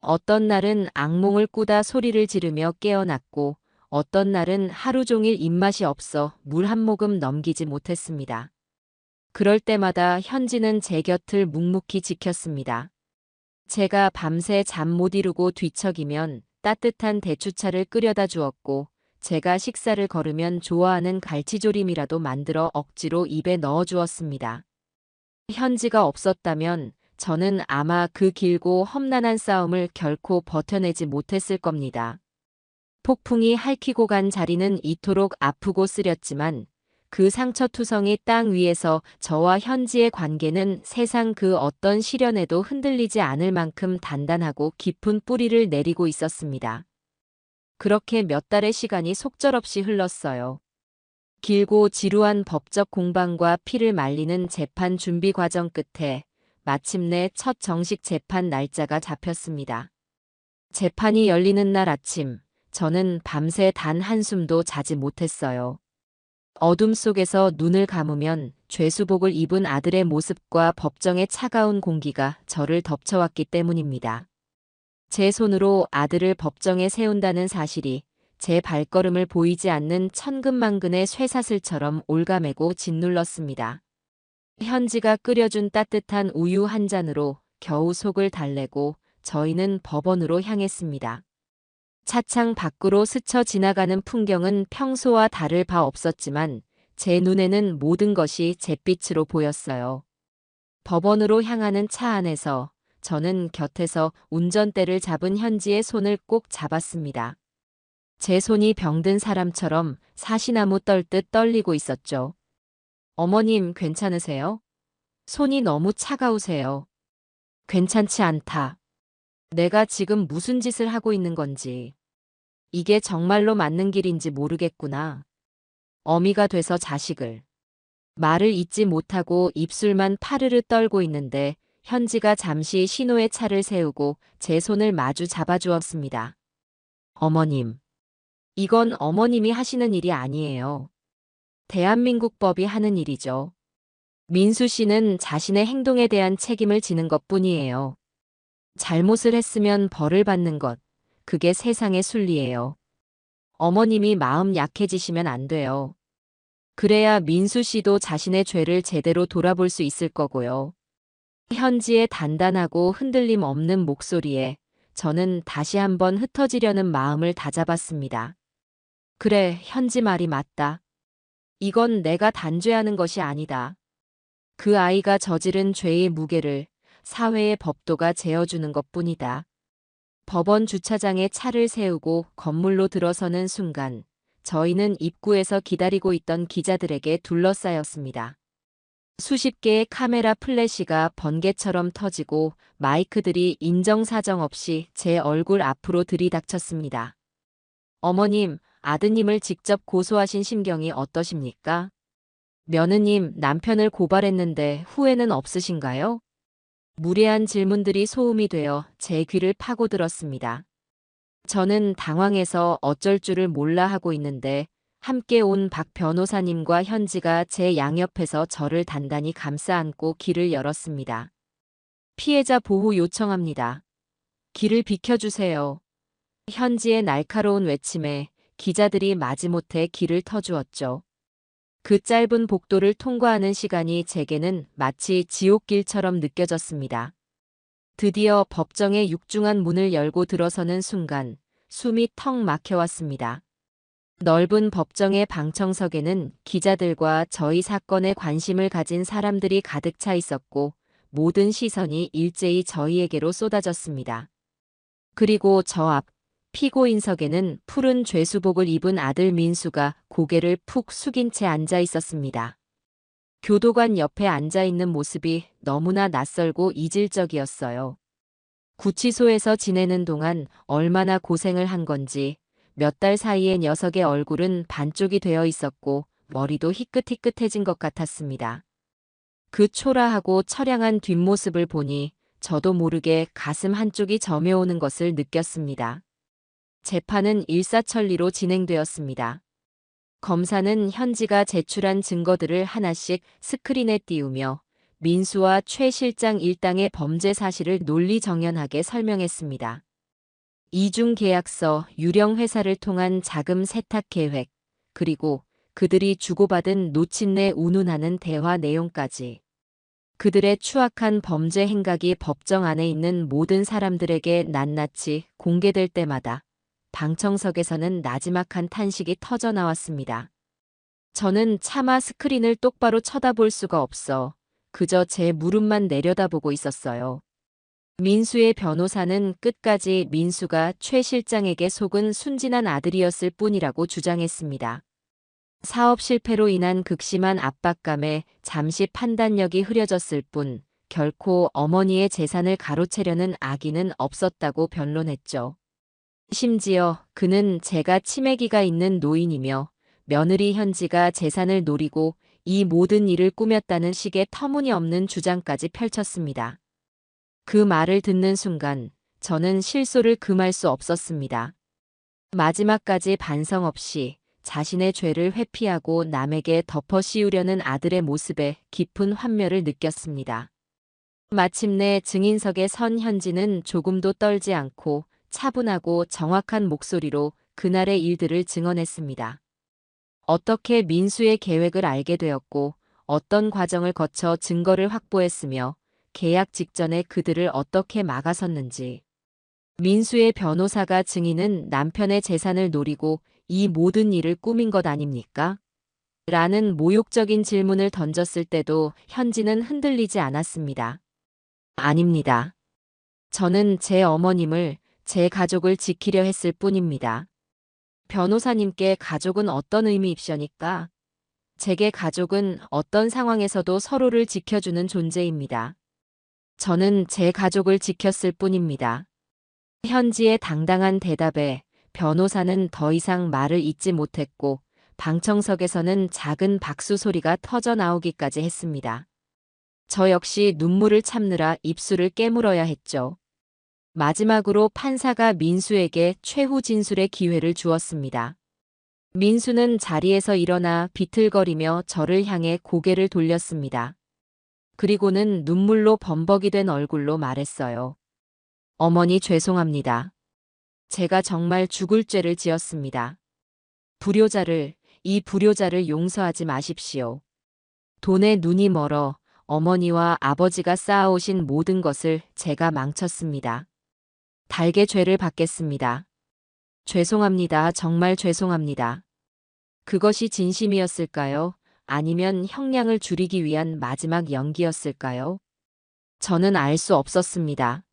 어떤 날은 악몽을 꾸다 소리를 지르며 깨어났고 어떤 날은 하루 종일 입맛이 없어 물 한 모금 넘기지 못했습니다. 그럴 때마다 현지는 제 곁을 묵묵히 지켰습니다. 제가 밤새 잠 못 이루고 뒤척이면 따뜻한 대추차를 끓여다 주었고 제가 식사를 거르면 좋아하는 갈치조림이라도 만들어 억지로 입에 넣어 주었습니다. 현지가 없었다면 저는 아마 그 길고 험난한 싸움을 결코 버텨내지 못했을 겁니다. 폭풍이 핥히고 간 자리는 이토록 아프고 쓰렸지만 그 상처투성이 땅 위에서 저와 현지의 관계는 세상 그 어떤 시련에도 흔들리지 않을 만큼 단단하고 깊은 뿌리를 내리고 있었습니다. 그렇게 몇 달의 시간이 속절없이 흘렀어요. 길고 지루한 법적 공방과 피를 말리는 재판 준비 과정 끝에 마침내 첫 정식 재판 날짜가 잡혔습니다. 재판이 열리는 날 아침, 저는 밤새 단 한숨도 자지 못했어요. 어둠 속에서 눈을 감으면 죄수복을 입은 아들의 모습과 법정의 차가운 공기가 저를 덮쳐왔기 때문입니다. 제 손으로 아들을 법정에 세운다는 사실이 제 발걸음을 보이지 않는 천근만근의 쇠사슬처럼 올가매고 짓눌렀습니다. 현지가 끓여준 따뜻한 우유 한 잔으로 겨우 속을 달래고 저희는 법원으로 향했습니다. 차창 밖으로 스쳐 지나가는 풍경은 평소와 다를 바 없었지만 제 눈에는 모든 것이 잿빛으로 보였어요. 법원으로 향하는 차 안에서 저는 곁에서 운전대를 잡은 현지의 손을 꼭 잡았습니다. 제 손이 병든 사람처럼 사시나무 떨듯 떨리고 있었죠. 어머님, 괜찮으세요? 손이 너무 차가우세요. 괜찮지 않다. 내가 지금 무슨 짓을 하고 있는 건지. 이게 정말로 맞는 길인지 모르겠구나. 어미가 돼서 자식을. 말을 잇지 못하고 입술만 파르르 떨고 있는데 현지가 잠시 신호의 차를 세우고 제 손을 마주 잡아주었습니다. 어머님. 이건 어머님이 하시는 일이 아니에요. 대한민국 법이 하는 일이죠. 민수 씨는 자신의 행동에 대한 책임을 지는 것뿐이에요. 잘못을 했으면 벌을 받는 것, 그게 세상의 순리예요. 어머님이 마음 약해지시면 안 돼요. 그래야 민수 씨도 자신의 죄를 제대로 돌아볼 수 있을 거고요. 현지의 단단하고 흔들림 없는 목소리에 저는 다시 한번 흩어지려는 마음을 다잡았습니다. 그래, 현지 말이 맞다. 이건 내가 단죄하는 것이 아니다. 그 아이가 저지른 죄의 무게를 사회의 법도가 재어주는 것뿐이다. 법원 주차장에 차를 세우고 건물로 들어서는 순간 저희는 입구에서 기다리고 있던 기자들에게 둘러싸였습니다. 수십 개의 카메라 플래시가 번개처럼 터지고 마이크들이 인정사정 없이 제 얼굴 앞으로 들이닥쳤습니다. 어머님, 아드님을 직접 고소하신 심경이 어떠십니까? 며느님, 남편을 고발했는데 후회는 없으신가요? 무례한 질문들이 소음이 되어 제 귀를 파고들었습니다. 저는 당황해서 어쩔 줄을 몰라 하고 있는데 함께 온 박 변호사님과 현지가 제 양옆에서 저를 단단히 감싸 안고 길을 열었습니다. 피해자 보호 요청합니다. 길을 비켜주세요. 현지의 날카로운 외침에 기자들이 마지못해 길을 터주었죠. 그 짧은 복도를 통과하는 시간이 제게는 마치 지옥길처럼 느껴졌습니다. 드디어 법정의 육중한 문을 열고 들어서는 순간 숨이 턱 막혀왔습니다. 넓은 법정의 방청석에는 기자들과 저희 사건에 관심을 가진 사람들이 가득 차 있었고 모든 시선이 일제히 저희에게로 쏟아졌습니다. 그리고 저 앞 피고인석에는 푸른 죄수복을 입은 아들 민수가 고개를 푹 숙인 채 앉아 있었습니다. 교도관 옆에 앉아 있는 모습이 너무나 낯설고 이질적이었어요. 구치소에서 지내는 동안 얼마나 고생을 한 건지 몇 달 사이에 녀석의 얼굴은 반쪽이 되어 있었고 머리도 희끗희끗해진 것 같았습니다. 그 초라하고 처량한 뒷모습을 보니 저도 모르게 가슴 한쪽이 저며오는 것을 느꼈습니다. 재판은 일사천리로 진행되었습니다. 검사는 현지가 제출한 증거들을 하나씩 스크린에 띄우며 민수와 최 실장 일당의 범죄 사실을 논리정연하게 설명했습니다. 이중 계약서, 유령 회사를 통한 자금 세탁 계획, 그리고 그들이 주고받은 노친내 운운하는 대화 내용까지. 그들의 추악한 범죄 행각이 법정 안에 있는 모든 사람들에게 낱낱이 공개될 때마다 방청석에서는 나지막한 탄식이 터져 나왔습니다. 저는 차마 스크린을 똑바로 쳐다볼 수가 없어 그저 제 무릎만 내려다보고 있었어요. 민수의 변호사는 끝까지 민수가 최 실장에게 속은 순진한 아들이었을 뿐이라고 주장했습니다. 사업 실패로 인한 극심한 압박감에 잠시 판단력이 흐려졌을 뿐 결코 어머니의 재산을 가로채려는 악의는 없었다고 변론했죠. 심지어 그는 제가 치매기가 있는 노인이며 며느리 현지가 재산을 노리고 이 모든 일을 꾸몄다는 식의 터무니없는 주장까지 펼쳤습니다. 그 말을 듣는 순간 저는 실소를 금할 수 없었습니다. 마지막까지 반성 없이 자신의 죄를 회피하고 남에게 덮어 씌우려는 아들의 모습에 깊은 환멸을 느꼈습니다. 마침내 증인석에 선 현지는 조금도 떨지 않고 차분하고 정확한 목소리로 그날의 일들을 증언했습니다. 어떻게 민수의 계획을 알게 되었고 어떤 과정을 거쳐 증거를 확보했으며 계약 직전에 그들을 어떻게 막아섰는지. 민수의 변호사가 증인은 남편의 재산을 노리고 이 모든 일을 꾸민 것 아닙니까? 라는 모욕적인 질문을 던졌을 때도 현지는 흔들리지 않았습니다. 아닙니다. 저는 제 어머님을, 제 가족을 지키려 했을 뿐입니다. 변호사님께 가족은 어떤 의미입니까? 제게 가족은 어떤 상황에서도 서로를 지켜주는 존재입니다. 저는 제 가족을 지켰을 뿐입니다. 현지의 당당한 대답에 변호사는 더 이상 말을 잇지 못했고 방청석에서는 작은 박수 소리가 터져 나오기까지 했습니다. 저 역시 눈물을 참느라 입술을 깨물어야 했죠. 마지막으로 판사가 민수에게 최후 진술의 기회를 주었습니다. 민수는 자리에서 일어나 비틀거리며 저를 향해 고개를 돌렸습니다. 그리고는 눈물로 범벅이 된 얼굴로 말했어요. 어머니 죄송합니다. 제가 정말 죽을 죄를 지었습니다. 이 불효자를 용서하지 마십시오. 돈에 눈이 멀어 어머니와 아버지가 쌓아오신 모든 것을 제가 망쳤습니다. 달게 죄를 받겠습니다. 죄송합니다. 정말 죄송합니다. 그것이 진심이었을까요? 아니면 형량을 줄이기 위한 마지막 연기였을까요? 저는 알 수 없었습니다.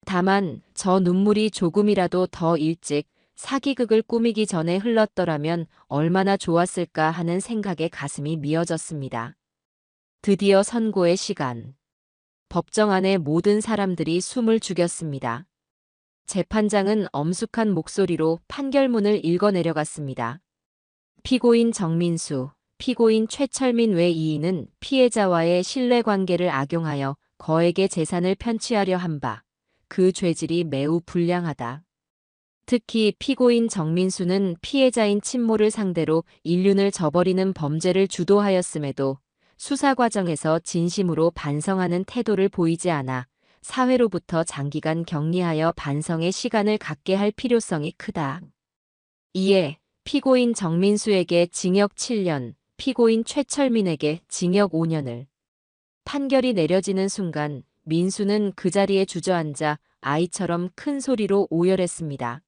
다만 저 눈물이 조금이라도 더 일찍 사기극을 꾸미기 전에 흘렀더라면 얼마나 좋았을까 하는 생각에 가슴이 미어졌습니다. 드디어 선고의 시간. 법정 안의 모든 사람들이 숨을 죽였습니다. 재판장은 엄숙한 목소리로 판결문을 읽어내려갔습니다. 피고인 정민수, 피고인 최철민 외 2인은 피해자와의 신뢰관계를 악용하여 거액의 재산을 편취하려 한 바, 그 죄질이 매우 불량하다. 특히 피고인 정민수는 피해자인 친모를 상대로 인륜을 저버리는 범죄를 주도하였음에도 수사 과정에서 진심으로 반성하는 태도를 보이지 않아 사회로부터 장기간 격리하여 반성의 시간을 갖게 할 필요성이 크다. 이에 피고인 정민수에게 징역 7년, 피고인 최철민에게 징역 5년을. 판결이 내려지는 순간 민수는 그 자리에 주저앉아 아이처럼 큰 소리로 오열했습니다.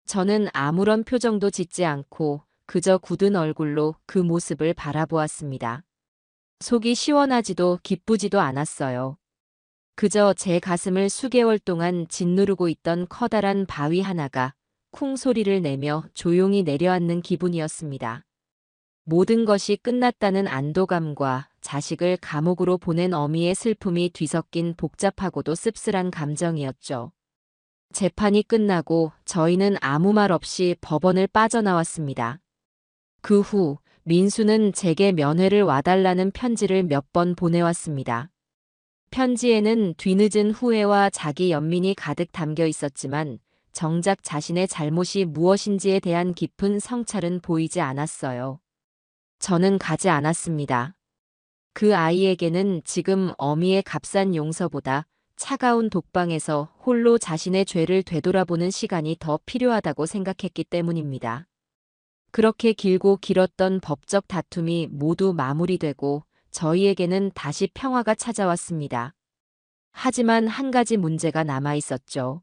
저는 아무런 표정도 짓지 않고 그저 굳은 얼굴로 그 모습을 바라보았습니다. 속이 시원하지도 기쁘지도 않았어요. 그저 제 가슴을 수개월 동안 짓누르고 있던 커다란 바위 하나가 쿵 소리를 내며 조용히 내려앉는 기분이었습니다. 모든 것이 끝났다는 안도감과 자식을 감옥으로 보낸 어미의 슬픔이 뒤섞인 복잡하고도 씁쓸한 감정이었죠. 재판이 끝나고 저희는 아무 말 없이 법원을 빠져나왔습니다. 그 후 민수는 제게 면회를 와달라는 편지를 몇 번 보내왔습니다. 편지에는 뒤늦은 후회와 자기 연민이 가득 담겨 있었지만 정작 자신의 잘못이 무엇인지에 대한 깊은 성찰은 보이지 않았어요. 저는 가지 않았습니다. 그 아이에게는 지금 어미의 값싼 용서보다 차가운 독방에서 홀로 자신의 죄를 되돌아보는 시간이 더 필요하다고 생각했기 때문입니다. 그렇게 길고 길었던 법적 다툼이 모두 마무리되고 저희에게는 다시 평화가 찾아왔습니다. 하지만 한 가지 문제가 남아 있었죠.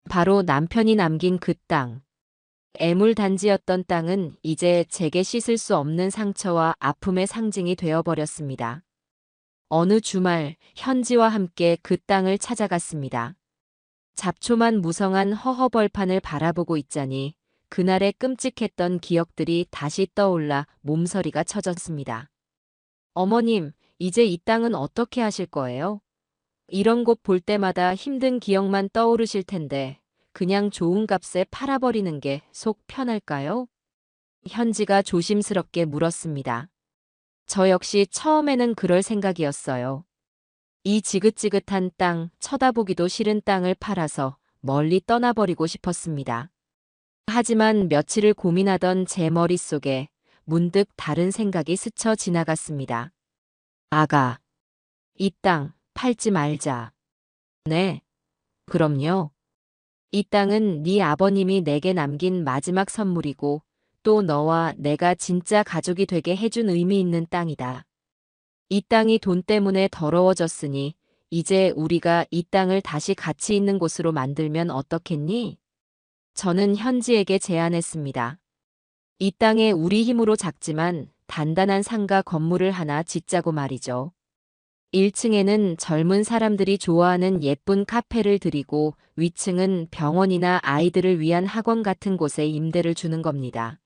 바로 남편이 남긴 그 땅. 애물단지였던 땅은 이제 제게 씻을 수 없는 상처와 아픔의 상징이 되어버렸습니다. 어느 주말 현지와 함께 그 땅을 찾아갔습니다. 잡초만 무성한 허허벌판을 바라보고 있자니 그날의 끔찍했던 기억들이 다시 떠올라 몸서리가 쳐졌습니다. 어머님, 이제 이 땅은 어떻게 하실 거예요? 이런 곳 볼 때마다 힘든 기억만 떠오르실 텐데 그냥 좋은 값에 팔아버리는 게 속 편할까요? 현지가 조심스럽게 물었습니다. 저 역시 처음에는 그럴 생각이었어요. 이 지긋지긋한 땅, 쳐다보기도 싫은 땅을 팔아서 멀리 떠나버리고 싶었습니다. 하지만 며칠을 고민하던 제 머릿속에 문득 다른 생각이 스쳐 지나갔습니다. 아가, 이 땅 팔지 말자. 네, 그럼요. 이 땅은 네 아버님이 내게 남긴 마지막 선물이고 또 너와 내가 진짜 가족이 되게 해준 의미 있는 땅이다. 이 땅이 돈 때문에 더러워졌으니 이제 우리가 이 땅을 다시 가치 있는 곳으로 만들면 어떻겠니? 저는 현지에게 제안했습니다. 이 땅에 우리 힘으로 작지만 단단한 상가 건물을 하나 짓자고 말이죠. 1층에는 젊은 사람들이 좋아하는 예쁜 카페를 들이고 위층은 병원이나 아이들을 위한 학원 같은 곳에 임대를 주는 겁니다.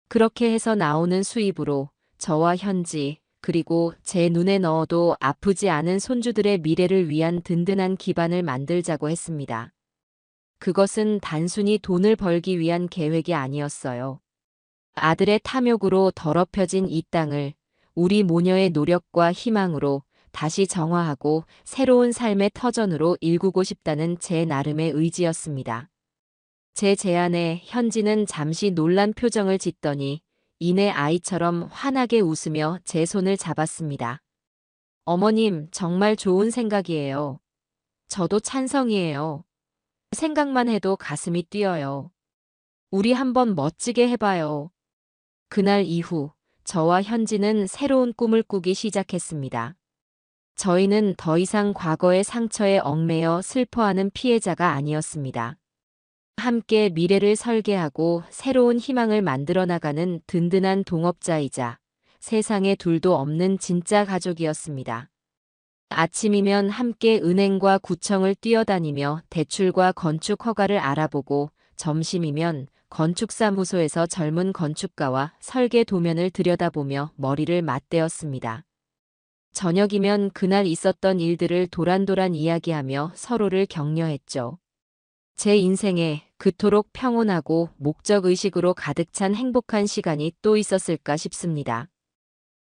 그렇게 해서 나오는 수입으로 저와 현지, 그리고 제 눈에 넣어도 아프지 않은 손주들의 미래를 위한 든든한 기반을 만들자고 했습니다. 그것은 단순히 돈을 벌기 위한 계획이 아니었어요. 아들의 탐욕으로 더럽혀진 이 땅을 우리 모녀의 노력과 희망으로 다시 정화하고 새로운 삶의 터전으로 일구고 싶다는 제 나름의 의지였습니다. 제 제안에 현지는 잠시 놀란 표정을 짓더니 이내 아이처럼 환하게 웃으며 제 손을 잡았습니다. 어머님, 정말 좋은 생각이에요. 저도 찬성이에요. 생각만 해도 가슴이 뛰어요. 우리 한번 멋지게 해봐요. 그날 이후 저와 현지는 새로운 꿈을 꾸기 시작했습니다. 저희는 더 이상 과거의 상처에 얽매여 슬퍼하는 피해자가 아니었습니다. 함께 미래를 설계하고 새로운 희망을 만들어 나가는 든든한 동업자이자 세상에 둘도 없는 진짜 가족이었습니다. 아침이면 함께 은행과 구청을 뛰어다니며 대출과 건축 허가를 알아보고 점심이면 건축사무소에서 젊은 건축가와 설계 도면을 들여다보며 머리를 맞대었습니다. 저녁이면 그날 있었던 일들을 도란도란 이야기하며 서로를 격려했죠. 제 인생에 그토록 평온하고 목적의식으로 가득 찬 행복한 시간이 또 있었을까 싶습니다.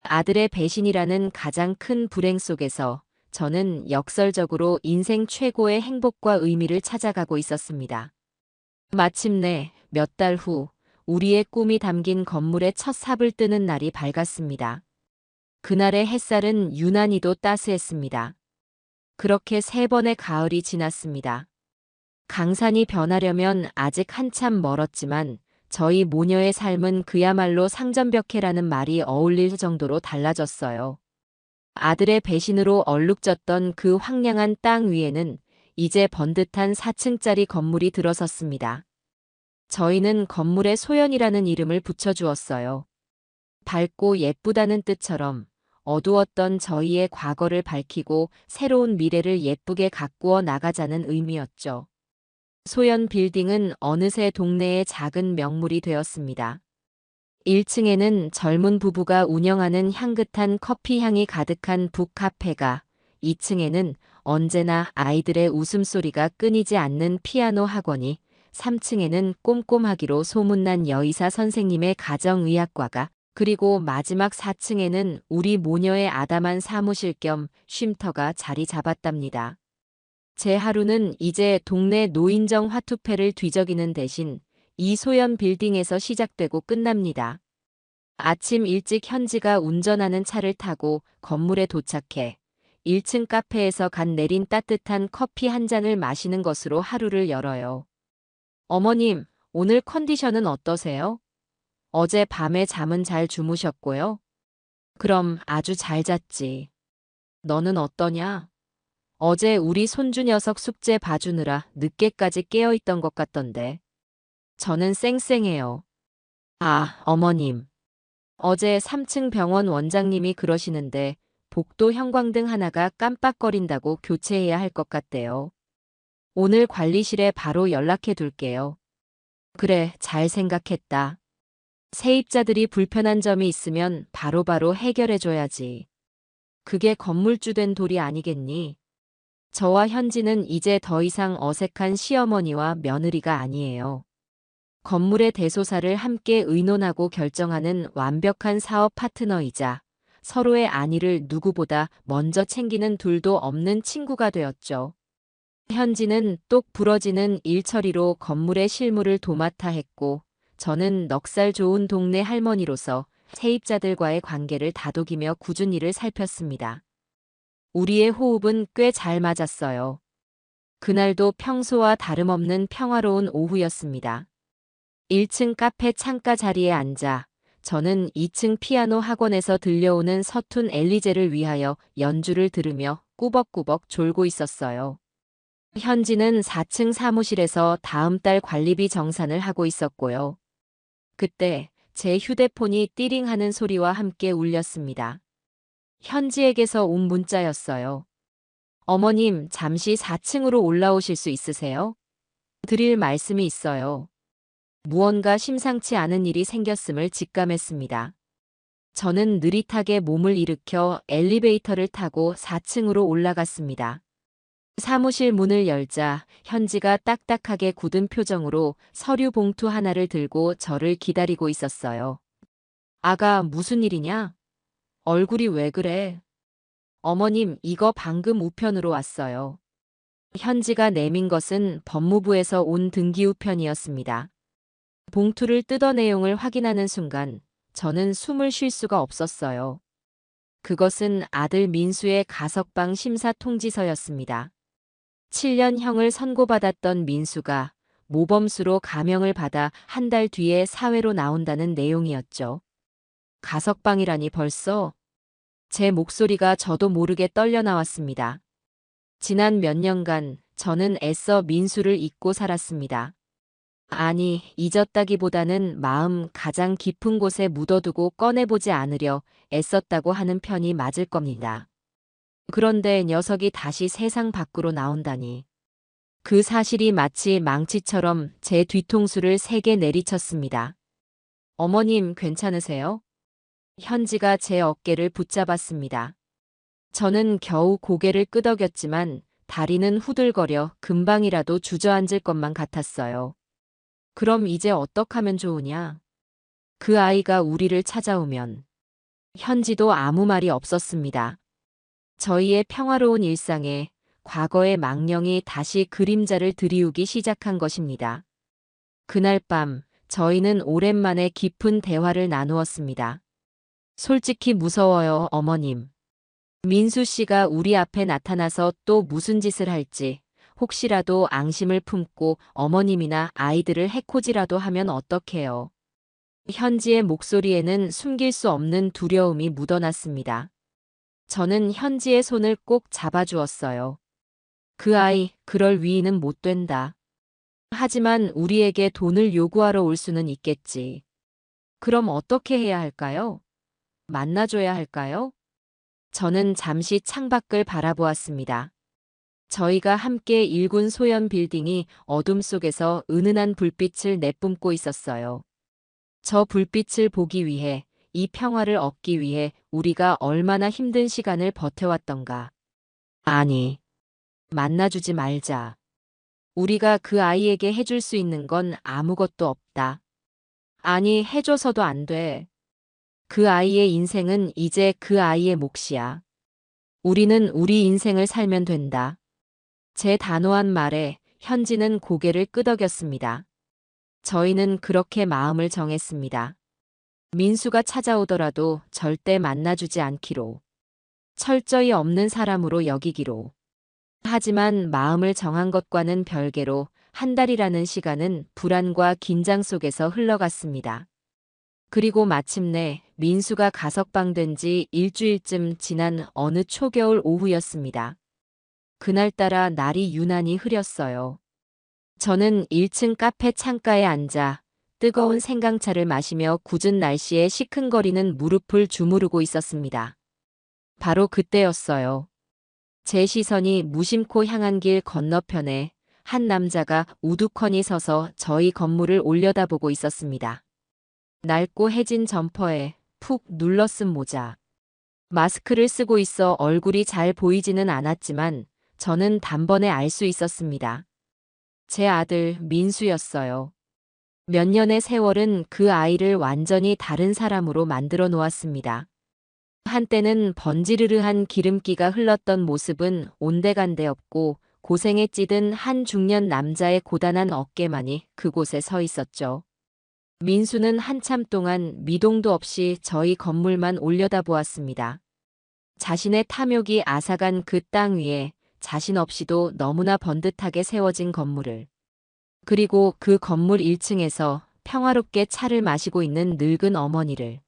아들의 배신이라는 가장 큰 불행 속에서 저는 역설적으로 인생 최고의 행복과 의미를 찾아가고 있었습니다. 마침내 몇 달 후 우리의 꿈이 담긴 건물의 첫 삽을 뜨는 날이 밝았습니다. 그날의 햇살은 유난히도 따스했습니다. 그렇게 3번의 가을이 지났습니다. 강산이 변하려면 아직 한참 멀었지만 저희 모녀의 삶은 그야말로 상전벽해라는 말이 어울릴 정도로 달라졌어요. 아들의 배신으로 얼룩졌던 그 황량한 땅 위에는 이제 번듯한 4층짜리 건물이 들어섰습니다. 저희는 건물에 소연이라는 이름을 붙여주었어요. 밝고 예쁘다는 뜻처럼 어두웠던 저희의 과거를 밝히고 새로운 미래를 예쁘게 가꾸어 나가자는 의미였죠. 소연 빌딩은 어느새 동네의 작은 명물이 되었습니다. 1층에는 젊은 부부가 운영하는 향긋한 커피 향이 가득한 북카페가, 2층에는 언제나 아이들의 웃음소리가 끊이지 않는 피아노 학원이, 3층에는 꼼꼼하기로 소문난 여의사 선생님의 가정의학과가, 그리고 마지막 4층에는 우리 모녀의 아담한 사무실 겸 쉼터가 자리 잡았답니다. 제 하루는 이제 동네 노인정 화투패를 뒤적이는 대신 이 소연 빌딩에서 시작되고 끝납니다. 아침 일찍 현지가 운전하는 차를 타고 건물에 도착해 1층 카페에서 간 내린 따뜻한 커피 한 잔을 마시는 것으로 하루를 열어요. 어머님, 오늘 컨디션은 어떠세요? 어제 밤에 잠은 잘 주무셨고요? 그럼 아주 잘 잤지. 너는 어떠냐? 어제 우리 손주 녀석 숙제 봐주느라 늦게까지 깨어있던 것 같던데. 저는 쌩쌩해요. 아, 어머님. 어제 3층 병원 원장님이 그러시는데 복도 형광등 하나가 깜빡거린다고 교체해야 할 것 같대요. 오늘 관리실에 바로 연락해 둘게요. 그래, 잘 생각했다. 세입자들이 불편한 점이 있으면 바로바로 해결해 줘야지. 그게 건물주 된 도리 아니겠니? 저와 현지는 이제 더 이상 어색한 시어머니와 며느리가 아니에요. 건물의 대소사를 함께 의논하고 결정하는 완벽한 사업 파트너이자 서로의 안위를 누구보다 먼저 챙기는 둘도 없는 친구가 되었죠. 현지는 똑 부러지는 일처리로 건물의 실무를 도맡아 했고, 저는 넉살 좋은 동네 할머니로서 세입자들과의 관계를 다독이며 꾸준히 일을 살폈습니다. 우리의 호흡은 꽤 잘 맞았어요. 그날도 평소와 다름없는 평화로운 오후였습니다. 1층 카페 창가 자리에 앉아 저는 2층 피아노 학원에서 들려오는 서툰 엘리제를 위하여 연주를 들으며 꾸벅꾸벅 졸고 있었어요. 현지는 4층 사무실에서 다음 달 관리비 정산을 하고 있었고요. 그때 제 휴대폰이 띠링하는 소리와 함께 울렸습니다. 현지에게서 온 문자였어요. 어머님, 잠시 4층으로 올라오실 수 있으세요? 드릴 말씀이 있어요. 무언가 심상치 않은 일이 생겼음을 직감했습니다. 저는 느릿하게 몸을 일으켜 엘리베이터를 타고 4층으로 올라갔습니다. 사무실 문을 열자 현지가 딱딱하게 굳은 표정으로 서류 봉투 하나를 들고 저를 기다리고 있었어요. 아가, 무슨 일이냐? 얼굴이 왜 그래? 어머님, 이거 방금 우편으로 왔어요. 현지가 내민 것은 법무부에서 온 등기 우편이었습니다. 봉투를 뜯어 내용을 확인하는 순간 저는 숨을 쉴 수가 없었어요. 그것은 아들 민수의 가석방 심사 통지서였습니다. 7년형을 선고받았던 민수가 모범수로 감형을 받아 한 달 뒤에 사회로 나온다는 내용이었죠. 가석방이라니 벌써? 제 목소리가 저도 모르게 떨려 나왔습니다. 지난 몇 년간 저는 애써 민수를 잊고 살았습니다. 아니, 잊었다기보다는 마음 가장 깊은 곳에 묻어두고 꺼내보지 않으려 애썼다고 하는 편이 맞을 겁니다. 그런데 녀석이 다시 세상 밖으로 나온다니. 그 사실이 마치 망치처럼 제 뒤통수를 세게 내리쳤습니다. 어머님, 괜찮으세요? 현지가 제 어깨를 붙잡았습니다. 저는 겨우 고개를 끄덕였지만 다리는 후들거려 금방이라도 주저앉을 것만 같았어요. 그럼 이제 어떡하면 좋으냐? 그 아이가 우리를 찾아오면. 현지도 아무 말이 없었습니다. 저희의 평화로운 일상에 과거의 망령이 다시 그림자를 들이우기 시작한 것입니다. 그날 밤 저희는 오랜만에 깊은 대화를 나누었습니다. 솔직히 무서워요, 어머님. 민수 씨가 우리 앞에 나타나서 또 무슨 짓을 할지, 혹시라도 앙심을 품고 어머님이나 아이들을 해코지라도 하면 어떡해요. 현지의 목소리에는 숨길 수 없는 두려움이 묻어났습니다. 저는 현지의 손을 꼭 잡아주었어요. 그 아이, 그럴 위인은 못 된다. 하지만 우리에게 돈을 요구하러 올 수는 있겠지. 그럼 어떻게 해야 할까요? 만나줘야 할까요? 저는 잠시 창밖을 바라보았습니다. 저희가 함께 일군 소연 빌딩이 어둠 속에서 은은한 불빛을 내뿜고 있었어요. 저 불빛을 보기 위해, 이 평화를 얻기 위해 우리가 얼마나 힘든 시간을 버텨왔던가. 아니, 만나주지 말자. 우리가 그 아이에게 해줄 수 있는 건 아무것도 없다. 아니, 해줘서도 안 돼. 그 아이의 인생은 이제 그 아이의 몫이야. 우리는 우리 인생을 살면 된다. 제 단호한 말에 현지는 고개를 끄덕였습니다. 저희는 그렇게 마음을 정했습니다. 민수가 찾아오더라도 절대 만나주지 않기로. 철저히 없는 사람으로 여기기로. 하지만 마음을 정한 것과는 별개로 한 달이라는 시간은 불안과 긴장 속에서 흘러갔습니다. 그리고 마침내 민수가 가석방된 지 일주일쯤 지난 어느 초겨울 오후였습니다. 그날따라 날이 유난히 흐렸어요. 저는 1층 카페 창가에 앉아 뜨거운 생강차를 마시며 굳은 날씨에 시큰거리는 무릎을 주무르고 있었습니다. 바로 그때였어요. 제 시선이 무심코 향한 길 건너편에 한 남자가 우두커니 서서 저희 건물을 올려다보고 있었습니다. 낡고 해진 점퍼에 푹 눌러쓴 모자. 마스크를 쓰고 있어 얼굴이 잘 보이지는 않았지만 저는 단번에 알 수 있었습니다. 제 아들 민수였어요. 몇 년의 세월은 그 아이를 완전히 다른 사람으로 만들어 놓았습니다. 한때는 번지르르한 기름기가 흘렀던 모습은 온데간데 없고 고생에 찌든 한 중년 남자의 고단한 어깨만이 그곳에 서 있었죠. 민수는 한참 동안 미동도 없이 저희 건물만 올려다보았습니다. 자신의 탐욕이 앗아간 그 땅 위에 자신 없이도 너무나 번듯하게 세워진 건물을. 그리고 그 건물 1층에서 평화롭게 차를 마시고 있는 늙은 어머니를.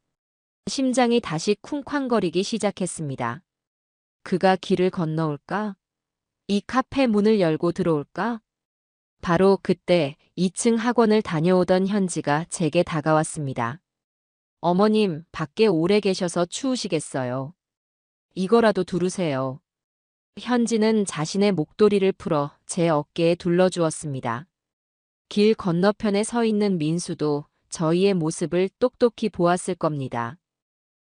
심장이 다시 쿵쾅거리기 시작했습니다. 그가 길을 건너올까? 이 카페 문을 열고 들어올까? 바로 그때 2층 학원을 다녀오던 현지가 제게 다가왔습니다. 어머님, 밖에 오래 계셔서 추우시겠어요. 이거라도 두르세요. 현지는 자신의 목도리를 풀어 제 어깨에 둘러주었습니다. 길 건너편에 서 있는 민수도 저희의 모습을 똑똑히 보았을 겁니다.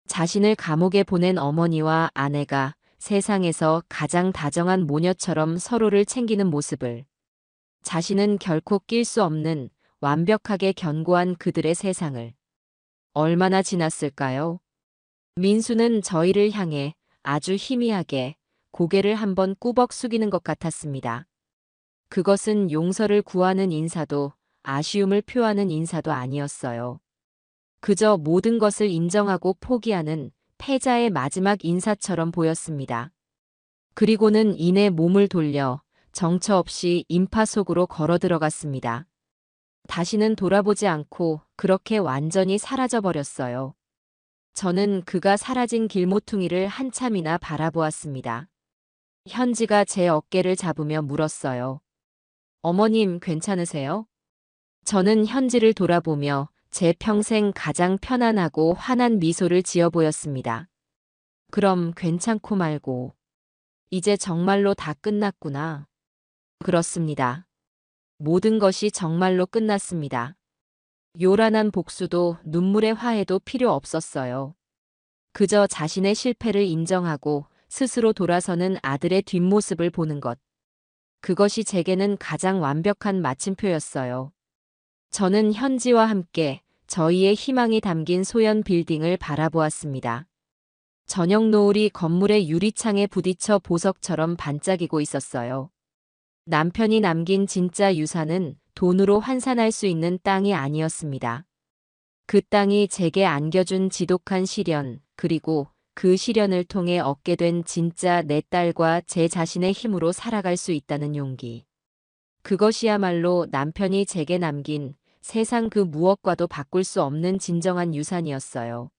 자신을 감옥에 보낸 어머니와 아내가 세상에서 가장 다정한 모녀처럼 서로를 챙기는 모습을. 자신은 결코 낄 수 없는 완벽하게 견고한 그들의 세상을. 얼마나 지났을까요? 민수는 저희를 향해 아주 희미하게 고개를 한번 꾸벅 숙이는 것 같았습니다. 그것은 용서를 구하는 인사도 아쉬움을 표하는 인사도 아니었어요. 그저 모든 것을 인정하고 포기하는 패자의 마지막 인사처럼 보였습니다. 그리고는 이내 몸을 돌려 정처 없이 인파 속으로 걸어 들어갔습니다. 다시는 돌아보지 않고 그렇게 완전히 사라져버렸어요. 저는 그가 사라진 길모퉁이를 한참이나 바라보았습니다. 현지가 제 어깨를 잡으며 물었어요. 어머님 괜찮으세요? 저는 현지를 돌아보며 제 평생 가장 편안하고 환한 미소를 지어 보였습니다. 그럼 괜찮고 말고. 이제 정말로 다 끝났구나. 그렇습니다. 모든 것이 정말로 끝났습니다. 요란한 복수도 눈물의 화해도 필요 없었어요. 그저 자신의 실패를 인정하고 스스로 돌아서는 아들의 뒷모습을 보는 것. 그것이 제게는 가장 완벽한 마침표였어요. 저는 현지와 함께 저희의 희망이 담긴 소연 빌딩을 바라보았습니다. 저녁 노을이 건물의 유리창에 부딪혀 보석처럼 반짝이고 있었어요. 남편이 남긴 진짜 유산은 돈으로 환산할 수 있는 땅이 아니었습니다. 그 땅이 제게 안겨준 지독한 시련, 그리고 그 시련을 통해 얻게 된 진짜 내 딸과 제 자신의 힘으로 살아갈 수 있다는 용기. 그것이야말로 남편이 제게 남긴 세상 그 무엇과도 바꿀 수 없는 진정한 유산이었어요.